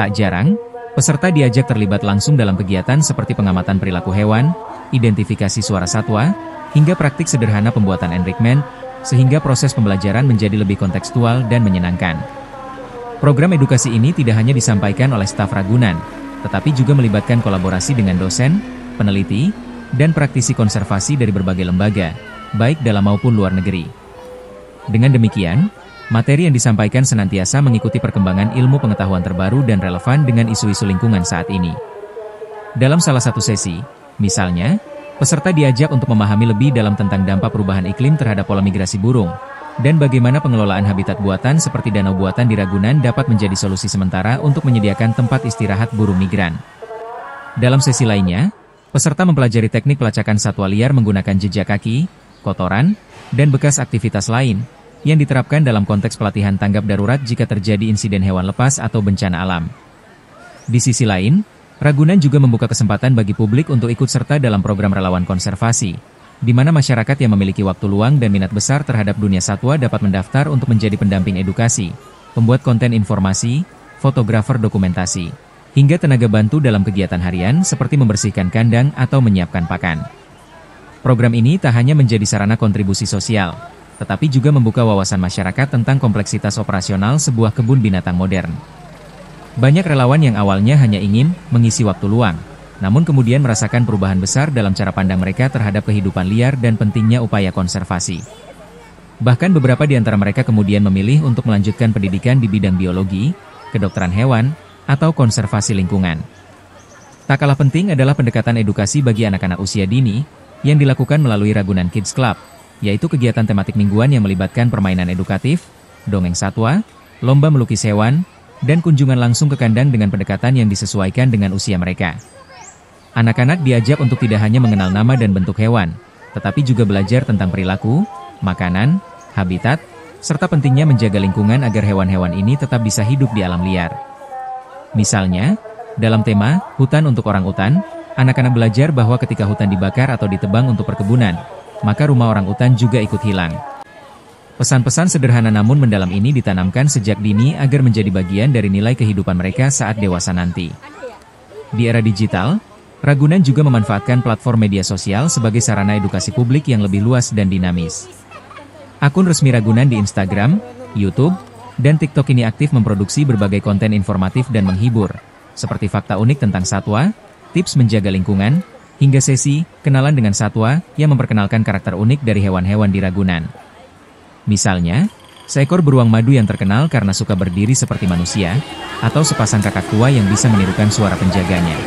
Tak jarang, peserta diajak terlibat langsung dalam kegiatan seperti pengamatan perilaku hewan, identifikasi suara satwa, hingga praktik sederhana pembuatan enrichment, sehingga proses pembelajaran menjadi lebih kontekstual dan menyenangkan. Program edukasi ini tidak hanya disampaikan oleh staf Ragunan, tetapi juga melibatkan kolaborasi dengan dosen, peneliti, dan praktisi konservasi dari berbagai lembaga, baik dalam maupun luar negeri. Dengan demikian, materi yang disampaikan senantiasa mengikuti perkembangan ilmu pengetahuan terbaru dan relevan dengan isu-isu lingkungan saat ini. Dalam salah satu sesi, misalnya, peserta diajak untuk memahami lebih dalam tentang dampak perubahan iklim terhadap pola migrasi burung, dan bagaimana pengelolaan habitat buatan seperti danau buatan di Ragunan dapat menjadi solusi sementara untuk menyediakan tempat istirahat burung migran. Dalam sesi lainnya, peserta mempelajari teknik pelacakan satwa liar menggunakan jejak kaki, kotoran, dan bekas aktivitas lain, yang diterapkan dalam konteks pelatihan tanggap darurat jika terjadi insiden hewan lepas atau bencana alam. Di sisi lain, Ragunan juga membuka kesempatan bagi publik untuk ikut serta dalam program relawan konservasi, di mana masyarakat yang memiliki waktu luang dan minat besar terhadap dunia satwa dapat mendaftar untuk menjadi pendamping edukasi, pembuat konten informasi, fotografer dokumentasi, hingga tenaga bantu dalam kegiatan harian seperti membersihkan kandang atau menyiapkan pakan. Program ini tak hanya menjadi sarana kontribusi sosial, tetapi juga membuka wawasan masyarakat tentang kompleksitas operasional sebuah kebun binatang modern. Banyak relawan yang awalnya hanya ingin mengisi waktu luang, namun kemudian merasakan perubahan besar dalam cara pandang mereka terhadap kehidupan liar dan pentingnya upaya konservasi. Bahkan beberapa di antara mereka kemudian memilih untuk melanjutkan pendidikan di bidang biologi, kedokteran hewan, atau konservasi lingkungan. Tak kalah penting adalah pendekatan edukasi bagi anak-anak usia dini, yang dilakukan melalui Ragunan Kids Club, yaitu kegiatan tematik mingguan yang melibatkan permainan edukatif, dongeng satwa, lomba melukis hewan, dan kunjungan langsung ke kandang dengan pendekatan yang disesuaikan dengan usia mereka. Anak-anak diajak untuk tidak hanya mengenal nama dan bentuk hewan, tetapi juga belajar tentang perilaku, makanan, habitat, serta pentingnya menjaga lingkungan agar hewan-hewan ini tetap bisa hidup di alam liar. Misalnya, dalam tema Hutan untuk Orang Utan, anak-anak belajar bahwa ketika hutan dibakar atau ditebang untuk perkebunan, maka rumah orang utan juga ikut hilang. Pesan-pesan sederhana namun mendalam ini ditanamkan sejak dini agar menjadi bagian dari nilai kehidupan mereka saat dewasa nanti. Di era digital, Ragunan juga memanfaatkan platform media sosial sebagai sarana edukasi publik yang lebih luas dan dinamis. Akun resmi Ragunan di Instagram, YouTube, dan TikTok ini aktif memproduksi berbagai konten informatif dan menghibur, seperti fakta unik tentang satwa, tips menjaga lingkungan, hingga sesi kenalan dengan satwa yang memperkenalkan karakter unik dari hewan-hewan di Ragunan. Misalnya, seekor beruang madu yang terkenal karena suka berdiri seperti manusia, atau sepasang kakak tua yang bisa menirukan suara penjaganya.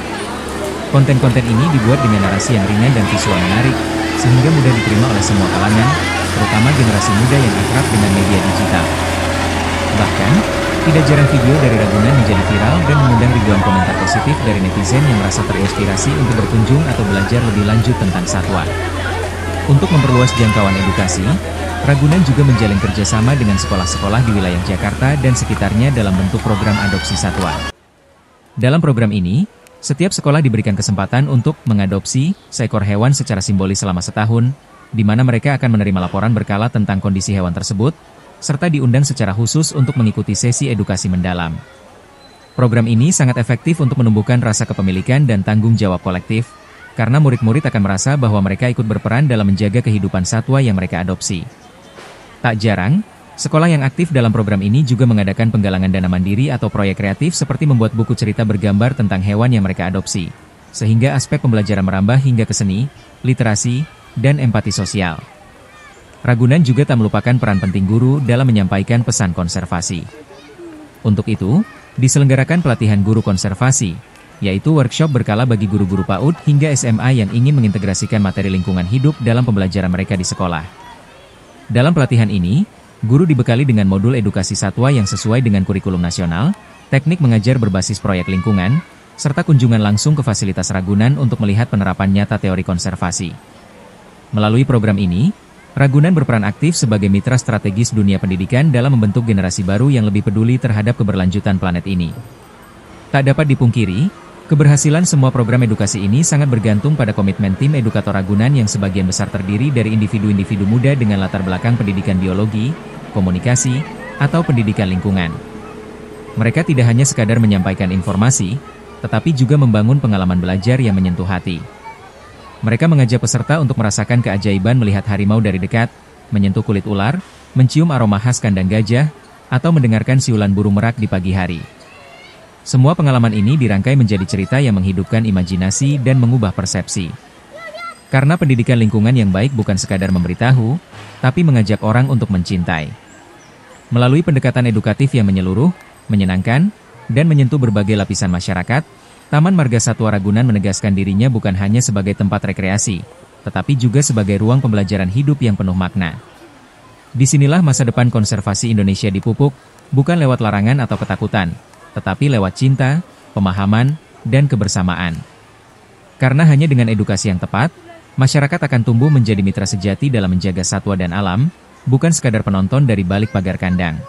Konten-konten ini dibuat dengan narasi yang ringan dan visual menarik, sehingga mudah diterima oleh semua kalangan, terutama generasi muda yang akrab dengan media digital. Bahkan, tidak jarang video dari Ragunan menjadi viral dan mengundang ribuan komentar positif dari netizen yang merasa terinspirasi untuk berkunjung atau belajar lebih lanjut tentang satwa. Untuk memperluas jangkauan edukasi, Ragunan juga menjalin kerjasama dengan sekolah-sekolah di wilayah Jakarta dan sekitarnya dalam bentuk program adopsi satwa. Dalam program ini, setiap sekolah diberikan kesempatan untuk mengadopsi seekor hewan secara simbolis selama setahun, di mana mereka akan menerima laporan berkala tentang kondisi hewan tersebut, serta diundang secara khusus untuk mengikuti sesi edukasi mendalam. Program ini sangat efektif untuk menumbuhkan rasa kepemilikan dan tanggung jawab kolektif, karena murid-murid akan merasa bahwa mereka ikut berperan dalam menjaga kehidupan satwa yang mereka adopsi. Tak jarang, sekolah yang aktif dalam program ini juga mengadakan penggalangan dana mandiri atau proyek kreatif seperti membuat buku cerita bergambar tentang hewan yang mereka adopsi, sehingga aspek pembelajaran merambah hingga ke seni, literasi, dan empati sosial. Ragunan juga tak melupakan peran penting guru dalam menyampaikan pesan konservasi. Untuk itu, diselenggarakan pelatihan guru konservasi, yaitu workshop berkala bagi guru-guru PAUD hingga SMA yang ingin mengintegrasikan materi lingkungan hidup dalam pembelajaran mereka di sekolah. Dalam pelatihan ini, guru dibekali dengan modul edukasi satwa yang sesuai dengan kurikulum nasional, teknik mengajar berbasis proyek lingkungan, serta kunjungan langsung ke fasilitas Ragunan untuk melihat penerapan nyata teori konservasi. Melalui program ini, Ragunan berperan aktif sebagai mitra strategis dunia pendidikan dalam membentuk generasi baru yang lebih peduli terhadap keberlanjutan planet ini. Tak dapat dipungkiri, keberhasilan semua program edukasi ini sangat bergantung pada komitmen tim edukator Ragunan yang sebagian besar terdiri dari individu-individu muda dengan latar belakang pendidikan biologi, komunikasi, atau pendidikan lingkungan. Mereka tidak hanya sekadar menyampaikan informasi, tetapi juga membangun pengalaman belajar yang menyentuh hati. Mereka mengajak peserta untuk merasakan keajaiban melihat harimau dari dekat, menyentuh kulit ular, mencium aroma khas kandang gajah, atau mendengarkan siulan burung merak di pagi hari. Semua pengalaman ini dirangkai menjadi cerita yang menghidupkan imajinasi dan mengubah persepsi. Karena pendidikan lingkungan yang baik bukan sekadar memberitahu, tapi mengajak orang untuk mencintai. Melalui pendekatan edukatif yang menyeluruh, menyenangkan, dan menyentuh berbagai lapisan masyarakat, Taman Marga Satwa Ragunan menegaskan dirinya bukan hanya sebagai tempat rekreasi, tetapi juga sebagai ruang pembelajaran hidup yang penuh makna. Disinilah masa depan konservasi Indonesia dipupuk, bukan lewat larangan atau ketakutan, tetapi lewat cinta, pemahaman, dan kebersamaan. Karena hanya dengan edukasi yang tepat, masyarakat akan tumbuh menjadi mitra sejati dalam menjaga satwa dan alam, bukan sekadar penonton dari balik pagar kandang.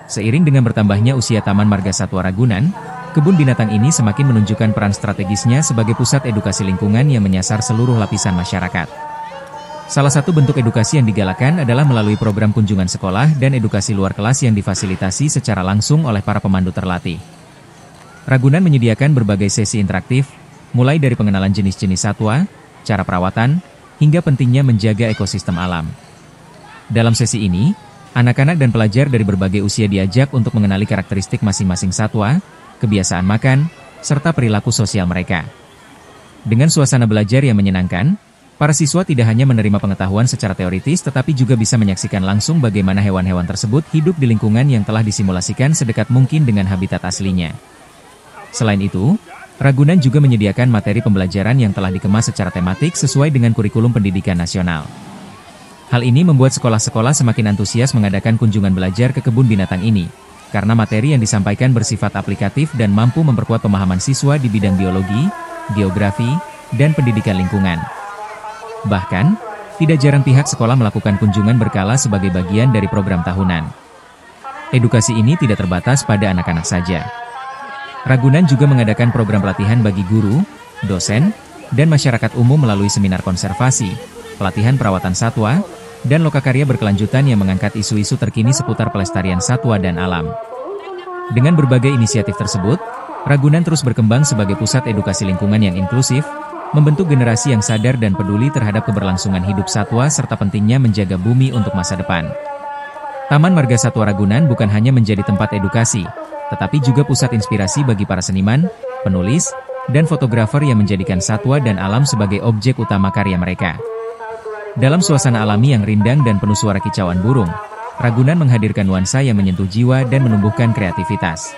Seiring dengan bertambahnya usia Taman Marga Satwa Ragunan, kebun binatang ini semakin menunjukkan peran strategisnya sebagai pusat edukasi lingkungan yang menyasar seluruh lapisan masyarakat. Salah satu bentuk edukasi yang digalakan adalah melalui program kunjungan sekolah dan edukasi luar kelas yang difasilitasi secara langsung oleh para pemandu terlatih. Ragunan menyediakan berbagai sesi interaktif, mulai dari pengenalan jenis-jenis satwa, cara perawatan, hingga pentingnya menjaga ekosistem alam. Dalam sesi ini, anak-anak dan pelajar dari berbagai usia diajak untuk mengenali karakteristik masing-masing satwa, kebiasaan makan, serta perilaku sosial mereka. Dengan suasana belajar yang menyenangkan, para siswa tidak hanya menerima pengetahuan secara teoritis tetapi juga bisa menyaksikan langsung bagaimana hewan-hewan tersebut hidup di lingkungan yang telah disimulasikan sedekat mungkin dengan habitat aslinya. Selain itu, Ragunan juga menyediakan materi pembelajaran yang telah dikemas secara tematik sesuai dengan kurikulum pendidikan nasional. Hal ini membuat sekolah-sekolah semakin antusias mengadakan kunjungan belajar ke kebun binatang ini, karena materi yang disampaikan bersifat aplikatif dan mampu memperkuat pemahaman siswa di bidang biologi, geografi, dan pendidikan lingkungan. Bahkan, tidak jarang pihak sekolah melakukan kunjungan berkala sebagai bagian dari program tahunan. Edukasi ini tidak terbatas pada anak-anak saja. Ragunan juga mengadakan program pelatihan bagi guru, dosen, dan masyarakat umum melalui seminar konservasi, pelatihan perawatan satwa, dan lokakarya berkelanjutan yang mengangkat isu-isu terkini seputar pelestarian satwa dan alam. Dengan berbagai inisiatif tersebut, Ragunan terus berkembang sebagai pusat edukasi lingkungan yang inklusif, membentuk generasi yang sadar dan peduli terhadap keberlangsungan hidup satwa serta pentingnya menjaga bumi untuk masa depan. Taman Marga Satwa Ragunan bukan hanya menjadi tempat edukasi, tetapi juga pusat inspirasi bagi para seniman, penulis, dan fotografer yang menjadikan satwa dan alam sebagai objek utama karya mereka. Dalam suasana alami yang rindang dan penuh suara kicauan burung, Ragunan menghadirkan nuansa yang menyentuh jiwa dan menumbuhkan kreativitas.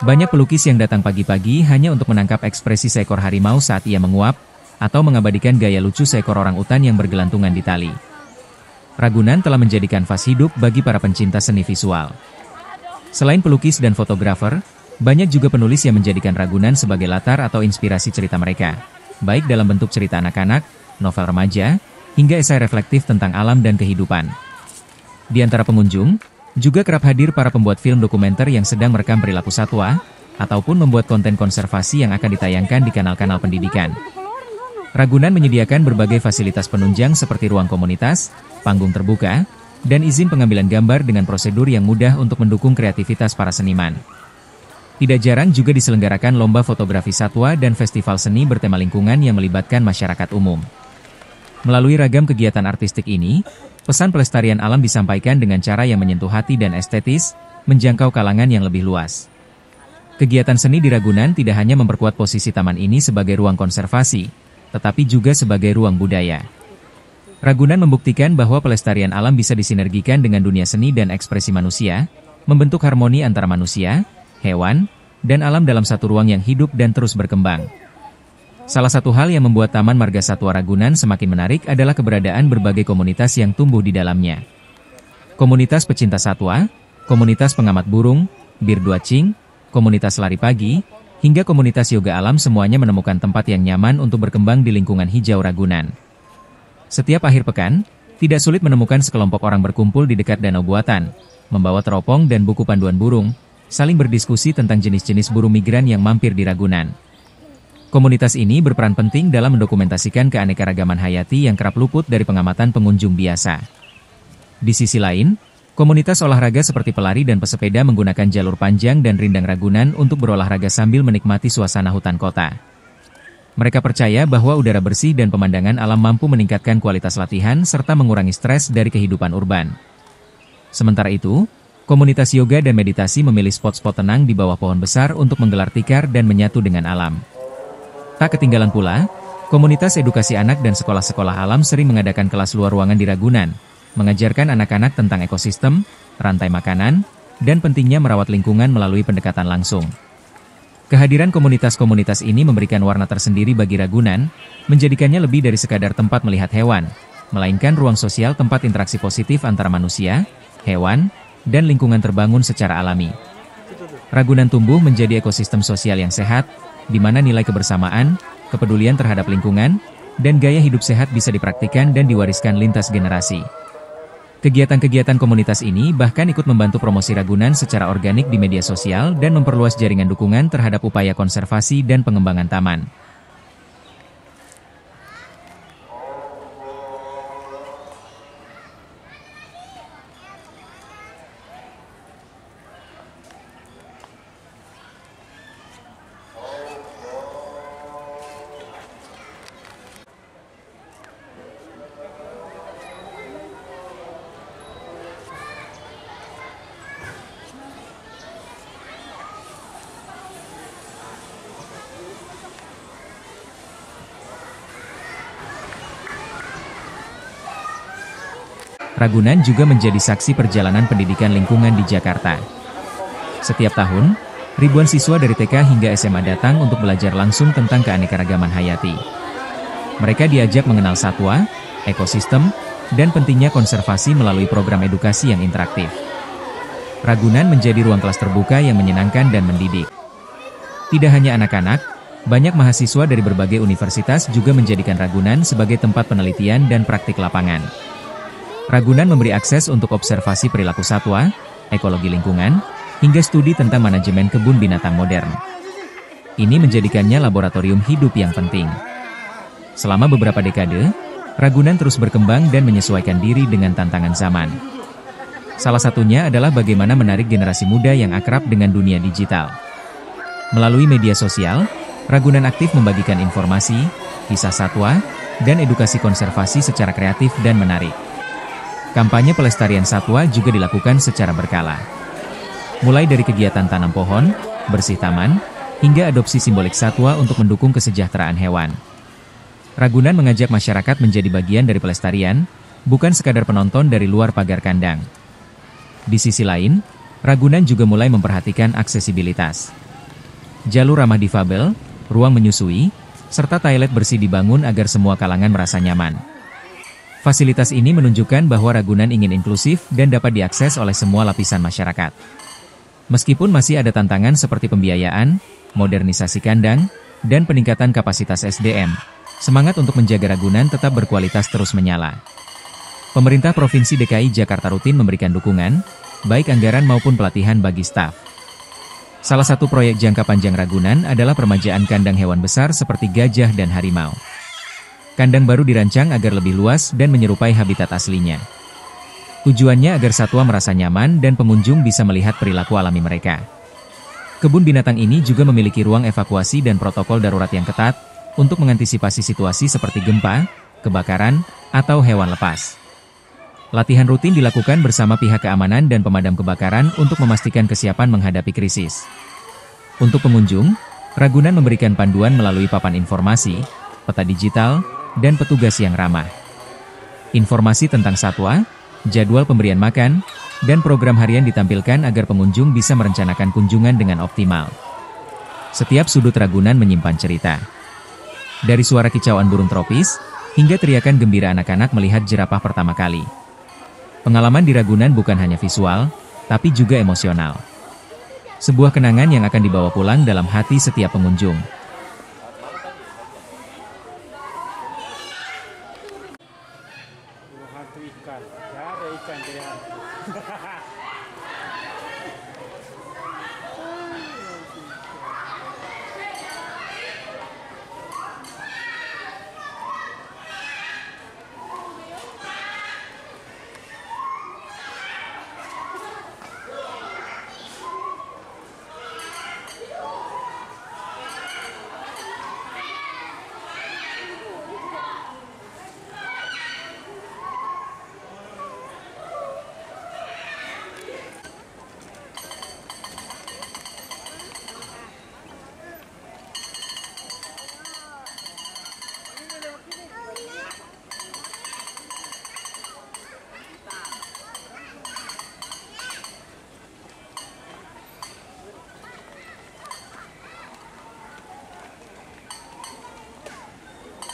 Banyak pelukis yang datang pagi-pagi hanya untuk menangkap ekspresi seekor harimau saat ia menguap, atau mengabadikan gaya lucu seekor orang utan yang bergelantungan di tali. Ragunan telah menjadi kanvas hidup bagi para pencinta seni visual. Selain pelukis dan fotografer, banyak juga penulis yang menjadikan Ragunan sebagai latar atau inspirasi cerita mereka, baik dalam bentuk cerita anak-anak, novel remaja, hingga esai reflektif tentang alam dan kehidupan. Di antara pengunjung, juga kerap hadir para pembuat film dokumenter yang sedang merekam perilaku satwa, ataupun membuat konten konservasi yang akan ditayangkan di kanal-kanal pendidikan. Ragunan menyediakan berbagai fasilitas penunjang seperti ruang komunitas, panggung terbuka, dan izin pengambilan gambar dengan prosedur yang mudah untuk mendukung kreativitas para seniman. Tidak jarang juga diselenggarakan lomba fotografi satwa dan festival seni bertema lingkungan yang melibatkan masyarakat umum. Melalui ragam kegiatan artistik ini, pesan pelestarian alam disampaikan dengan cara yang menyentuh hati dan estetis, menjangkau kalangan yang lebih luas. Kegiatan seni di Ragunan tidak hanya memperkuat posisi taman ini sebagai ruang konservasi, tetapi juga sebagai ruang budaya. Ragunan membuktikan bahwa pelestarian alam bisa disinergikan dengan dunia seni dan ekspresi manusia, membentuk harmoni antara manusia, hewan, dan alam dalam satu ruang yang hidup dan terus berkembang. Salah satu hal yang membuat Taman Marga Satwa Ragunan semakin menarik adalah keberadaan berbagai komunitas yang tumbuh di dalamnya. Komunitas pecinta satwa, komunitas pengamat burung, birdwatching, komunitas lari pagi, hingga komunitas yoga alam semuanya menemukan tempat yang nyaman untuk berkembang di lingkungan hijau Ragunan. Setiap akhir pekan, tidak sulit menemukan sekelompok orang berkumpul di dekat danau buatan, membawa teropong dan buku panduan burung, saling berdiskusi tentang jenis-jenis burung migran yang mampir di Ragunan. Komunitas ini berperan penting dalam mendokumentasikan keanekaragaman hayati yang kerap luput dari pengamatan pengunjung biasa. Di sisi lain, komunitas olahraga seperti pelari dan pesepeda menggunakan jalur panjang dan rindang Ragunan untuk berolahraga sambil menikmati suasana hutan kota. Mereka percaya bahwa udara bersih dan pemandangan alam mampu meningkatkan kualitas latihan serta mengurangi stres dari kehidupan urban. Sementara itu, komunitas yoga dan meditasi memilih spot-spot tenang di bawah pohon besar untuk menggelar tikar dan menyatu dengan alam. Tak ketinggalan pula, komunitas edukasi anak dan sekolah-sekolah alam sering mengadakan kelas luar ruangan di Ragunan, mengajarkan anak-anak tentang ekosistem, rantai makanan, dan pentingnya merawat lingkungan melalui pendekatan langsung. Kehadiran komunitas-komunitas ini memberikan warna tersendiri bagi Ragunan, menjadikannya lebih dari sekadar tempat melihat hewan, melainkan ruang sosial tempat interaksi positif antara manusia, hewan, dan lingkungan terbangun secara alami. Ragunan tumbuh menjadi ekosistem sosial yang sehat, di mana nilai kebersamaan, kepedulian terhadap lingkungan, dan gaya hidup sehat bisa dipraktikkan dan diwariskan lintas generasi. Kegiatan-kegiatan komunitas ini bahkan ikut membantu promosi Ragunan secara organik di media sosial dan memperluas jaringan dukungan terhadap upaya konservasi dan pengembangan taman. Ragunan juga menjadi saksi perjalanan pendidikan lingkungan di Jakarta. Setiap tahun, ribuan siswa dari TK hingga SMA datang untuk belajar langsung tentang keanekaragaman hayati. Mereka diajak mengenal satwa, ekosistem, dan pentingnya konservasi melalui program edukasi yang interaktif. Ragunan menjadi ruang kelas terbuka yang menyenangkan dan mendidik. Tidak hanya anak-anak, banyak mahasiswa dari berbagai universitas juga menjadikan Ragunan sebagai tempat penelitian dan praktik lapangan. Ragunan memberi akses untuk observasi perilaku satwa, ekologi lingkungan, hingga studi tentang manajemen kebun binatang modern. Ini menjadikannya laboratorium hidup yang penting. Selama beberapa dekade, Ragunan terus berkembang dan menyesuaikan diri dengan tantangan zaman. Salah satunya adalah bagaimana menarik generasi muda yang akrab dengan dunia digital. Melalui media sosial, Ragunan aktif membagikan informasi, kisah satwa, dan edukasi konservasi secara kreatif dan menarik. Kampanye pelestarian satwa juga dilakukan secara berkala. Mulai dari kegiatan tanam pohon, bersih taman, hingga adopsi simbolik satwa untuk mendukung kesejahteraan hewan. Ragunan mengajak masyarakat menjadi bagian dari pelestarian, bukan sekadar penonton dari luar pagar kandang. Di sisi lain, Ragunan juga mulai memperhatikan aksesibilitas. Jalur ramah difabel, ruang menyusui, serta toilet bersih dibangun agar semua kalangan merasa nyaman. Fasilitas ini menunjukkan bahwa Ragunan ingin inklusif dan dapat diakses oleh semua lapisan masyarakat. Meskipun masih ada tantangan seperti pembiayaan, modernisasi kandang, dan peningkatan kapasitas SDM, semangat untuk menjaga Ragunan tetap berkualitas terus menyala. Pemerintah Provinsi DKI Jakarta rutin memberikan dukungan, baik anggaran maupun pelatihan bagi staf. Salah satu proyek jangka panjang Ragunan adalah permajaan kandang hewan besar seperti gajah dan harimau. Kandang baru dirancang agar lebih luas dan menyerupai habitat aslinya. Tujuannya agar satwa merasa nyaman dan pengunjung bisa melihat perilaku alami mereka. Kebun binatang ini juga memiliki ruang evakuasi dan protokol darurat yang ketat untuk mengantisipasi situasi seperti gempa, kebakaran, atau hewan lepas. Latihan rutin dilakukan bersama pihak keamanan dan pemadam kebakaran untuk memastikan kesiapan menghadapi krisis. Untuk pengunjung, Ragunan memberikan panduan melalui papan informasi, peta digital, dan petugas yang ramah. Informasi tentang satwa, jadwal pemberian makan, dan program harian ditampilkan agar pengunjung bisa merencanakan kunjungan dengan optimal. Setiap sudut Ragunan menyimpan cerita. Dari suara kicauan burung tropis, hingga teriakan gembira anak-anak melihat jerapah pertama kali. Pengalaman di Ragunan bukan hanya visual, tapi juga emosional. Sebuah kenangan yang akan dibawa pulang dalam hati setiap pengunjung. Hantu ikan, ya ada ikan kelihatan.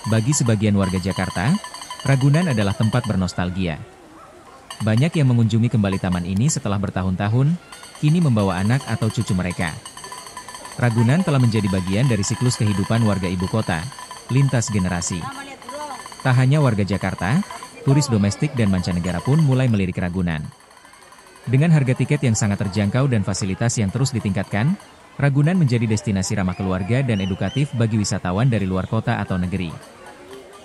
Bagi sebagian warga Jakarta, Ragunan adalah tempat bernostalgia. Banyak yang mengunjungi kembali taman ini setelah bertahun-tahun, kini membawa anak atau cucu mereka. Ragunan telah menjadi bagian dari siklus kehidupan warga ibu kota, lintas generasi. Tak hanya warga Jakarta, turis domestik dan mancanegara pun mulai melirik Ragunan. Dengan harga tiket yang sangat terjangkau dan fasilitas yang terus ditingkatkan, Ragunan menjadi destinasi ramah keluarga dan edukatif bagi wisatawan dari luar kota atau negeri.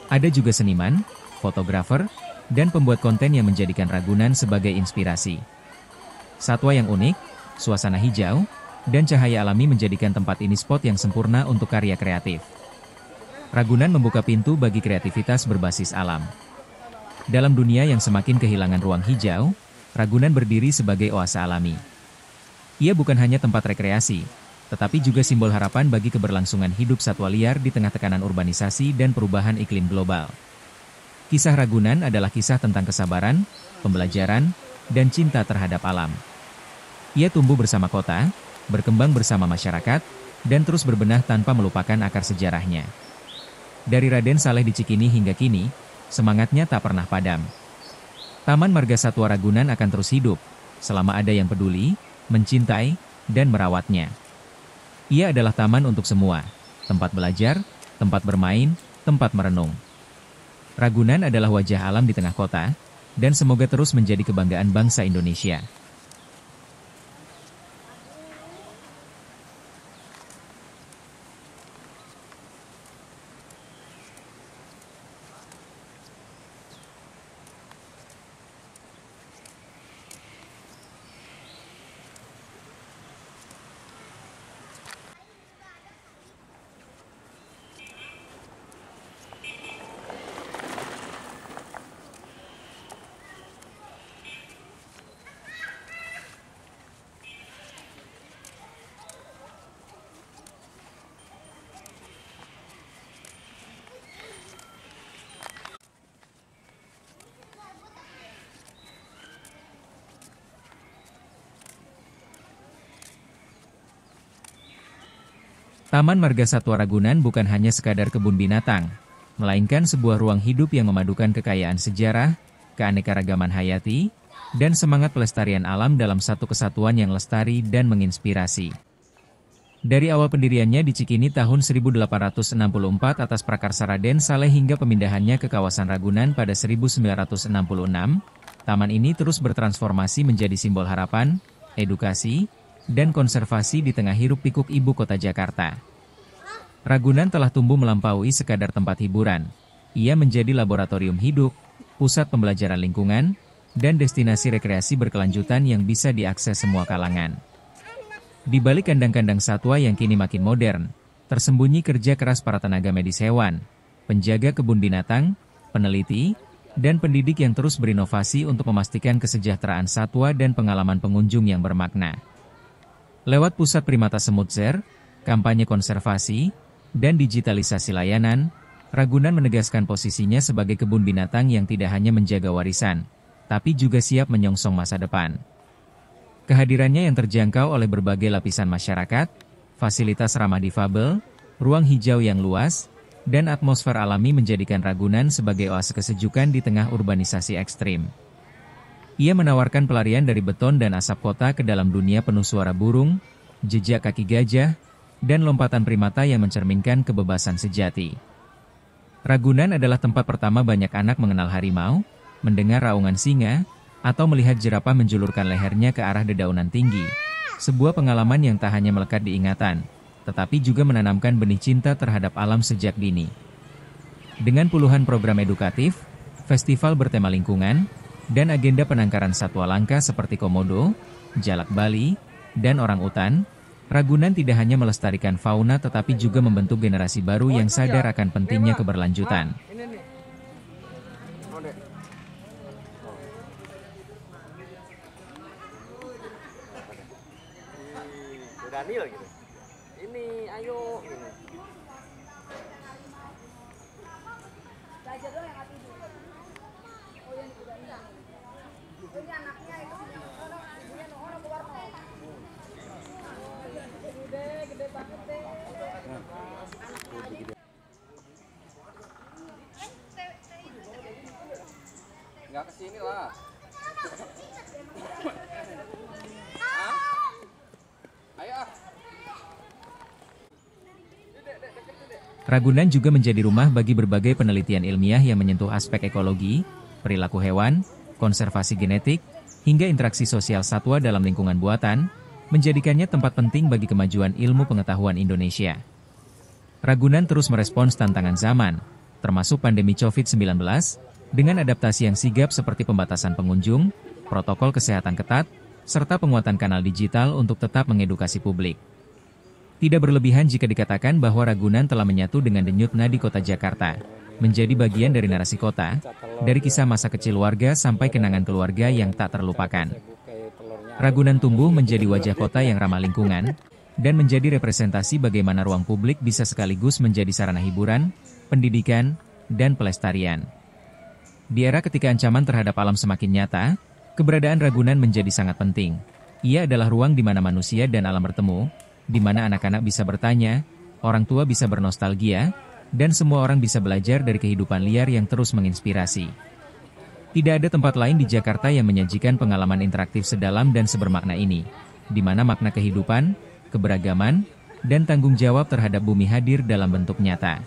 Ada juga seniman, fotografer, dan pembuat konten yang menjadikan Ragunan sebagai inspirasi. Satwa yang unik, suasana hijau, dan cahaya alami menjadikan tempat ini spot yang sempurna untuk karya kreatif. Ragunan membuka pintu bagi kreativitas berbasis alam. Dalam dunia yang semakin kehilangan ruang hijau, Ragunan berdiri sebagai oase alami. Ia bukan hanya tempat rekreasi, tetapi juga simbol harapan bagi keberlangsungan hidup satwa liar di tengah tekanan urbanisasi dan perubahan iklim global. Kisah Ragunan adalah kisah tentang kesabaran, pembelajaran, dan cinta terhadap alam. Ia tumbuh bersama kota, berkembang bersama masyarakat, dan terus berbenah tanpa melupakan akar sejarahnya. Dari Raden Saleh di Cikini hingga kini, semangatnya tak pernah padam. Taman Marga Satwa Ragunan akan terus hidup, selama ada yang peduli, mencintai, dan merawatnya. Ia adalah taman untuk semua, tempat belajar, tempat bermain, tempat merenung. Ragunan adalah wajah alam di tengah kota, dan semoga terus menjadi kebanggaan bangsa Indonesia. Taman Marga Satwa Ragunan bukan hanya sekadar kebun binatang, melainkan sebuah ruang hidup yang memadukan kekayaan sejarah, keanekaragaman hayati, dan semangat pelestarian alam dalam satu kesatuan yang lestari dan menginspirasi. Dari awal pendiriannya di Cikini tahun 1864 atas prakarsa Raden Saleh hingga pemindahannya ke kawasan Ragunan pada 1966, taman ini terus bertransformasi menjadi simbol harapan, edukasi, dan konservasi di tengah hiruk-pikuk ibu kota Jakarta. Ragunan telah tumbuh melampaui sekadar tempat hiburan. Ia menjadi laboratorium hidup, pusat pembelajaran lingkungan, dan destinasi rekreasi berkelanjutan yang bisa diakses semua kalangan. Di balik kandang-kandang satwa yang kini makin modern, tersembunyi kerja keras para tenaga medis hewan, penjaga kebun binatang, peneliti, dan pendidik yang terus berinovasi untuk memastikan kesejahteraan satwa dan pengalaman pengunjung yang bermakna. Lewat Pusat Primata Semut Zer, kampanye konservasi, dan digitalisasi layanan, Ragunan menegaskan posisinya sebagai kebun binatang yang tidak hanya menjaga warisan, tapi juga siap menyongsong masa depan. Kehadirannya yang terjangkau oleh berbagai lapisan masyarakat, fasilitas ramah difabel, ruang hijau yang luas, dan atmosfer alami menjadikan Ragunan sebagai oase kesejukan di tengah urbanisasi ekstrim. Ia menawarkan pelarian dari beton dan asap kota ke dalam dunia penuh suara burung, jejak kaki gajah, dan lompatan primata yang mencerminkan kebebasan sejati. Ragunan adalah tempat pertama banyak anak mengenal harimau, mendengar raungan singa, atau melihat jerapah menjulurkan lehernya ke arah dedaunan tinggi. Sebuah pengalaman yang tak hanya melekat di ingatan, tetapi juga menanamkan benih cinta terhadap alam sejak dini. Dengan puluhan program edukatif, festival bertema lingkungan, dan agenda penangkaran satwa langka seperti komodo, jalak Bali, dan orang utan, Ragunan tidak hanya melestarikan fauna tetapi juga membentuk generasi baru yang sadar akan pentingnya keberlanjutan. Berani loh gitu. Ini ayo gitu. Belajar doang yang hati dulu. Oh yang juga enggak. Ini anaknya itu ibunya orang keluar no. Gede banget deh. Enggak kesini lah. Ragunan juga menjadi rumah bagi berbagai penelitian ilmiah yang menyentuh aspek ekologi, perilaku hewan, konservasi genetik, hingga interaksi sosial satwa dalam lingkungan buatan, menjadikannya tempat penting bagi kemajuan ilmu pengetahuan Indonesia. Ragunan terus merespons tantangan zaman, termasuk pandemi COVID-19, dengan adaptasi yang sigap seperti pembatasan pengunjung, protokol kesehatan ketat, serta penguatan kanal digital untuk tetap mengedukasi publik. Tidak berlebihan jika dikatakan bahwa Ragunan telah menyatu dengan denyut nadi kota Jakarta, menjadi bagian dari narasi kota, dari kisah masa kecil warga sampai kenangan keluarga yang tak terlupakan. Ragunan tumbuh menjadi wajah kota yang ramah lingkungan, dan menjadi representasi bagaimana ruang publik bisa sekaligus menjadi sarana hiburan, pendidikan, dan pelestarian. Di era ketika ancaman terhadap alam semakin nyata, keberadaan Ragunan menjadi sangat penting. Ia adalah ruang di mana manusia dan alam bertemu, di mana anak-anak bisa bertanya, orang tua bisa bernostalgia, dan semua orang bisa belajar dari kehidupan liar yang terus menginspirasi. Tidak ada tempat lain di Jakarta yang menyajikan pengalaman interaktif sedalam dan sebermakna ini, di mana makna kehidupan, keberagaman, dan tanggung jawab terhadap bumi hadir dalam bentuk nyata.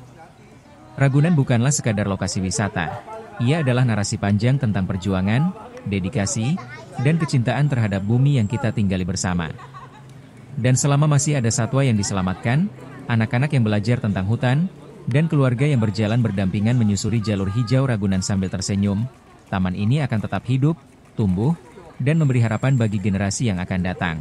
Ragunan bukanlah sekadar lokasi wisata, ia adalah narasi panjang tentang perjuangan, dedikasi, dan kecintaan terhadap bumi yang kita tinggali bersama. Dan selama masih ada satwa yang diselamatkan, anak-anak yang belajar tentang hutan, dan keluarga yang berjalan berdampingan menyusuri jalur hijau Ragunan sambil tersenyum, taman ini akan tetap hidup, tumbuh, dan memberi harapan bagi generasi yang akan datang.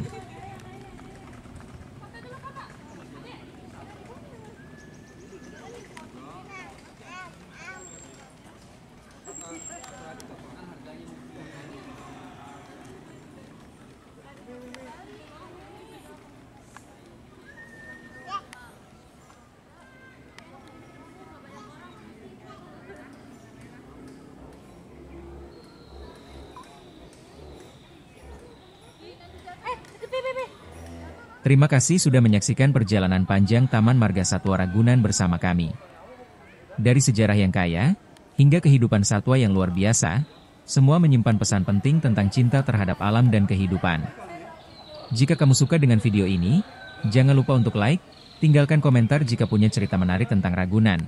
Terima kasih sudah menyaksikan perjalanan panjang Taman Marga Satwa Ragunan bersama kami. Dari sejarah yang kaya, hingga kehidupan satwa yang luar biasa, semua menyimpan pesan penting tentang cinta terhadap alam dan kehidupan. Jika kamu suka dengan video ini, jangan lupa untuk like, tinggalkan komentar jika punya cerita menarik tentang Ragunan,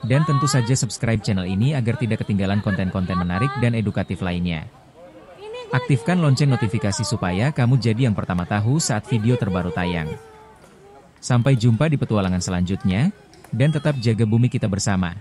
dan tentu saja subscribe channel ini agar tidak ketinggalan konten-konten menarik dan edukatif lainnya. Aktifkan lonceng notifikasi supaya kamu jadi yang pertama tahu saat video terbaru tayang. Sampai jumpa di petualangan selanjutnya, dan tetap jaga bumi kita bersama.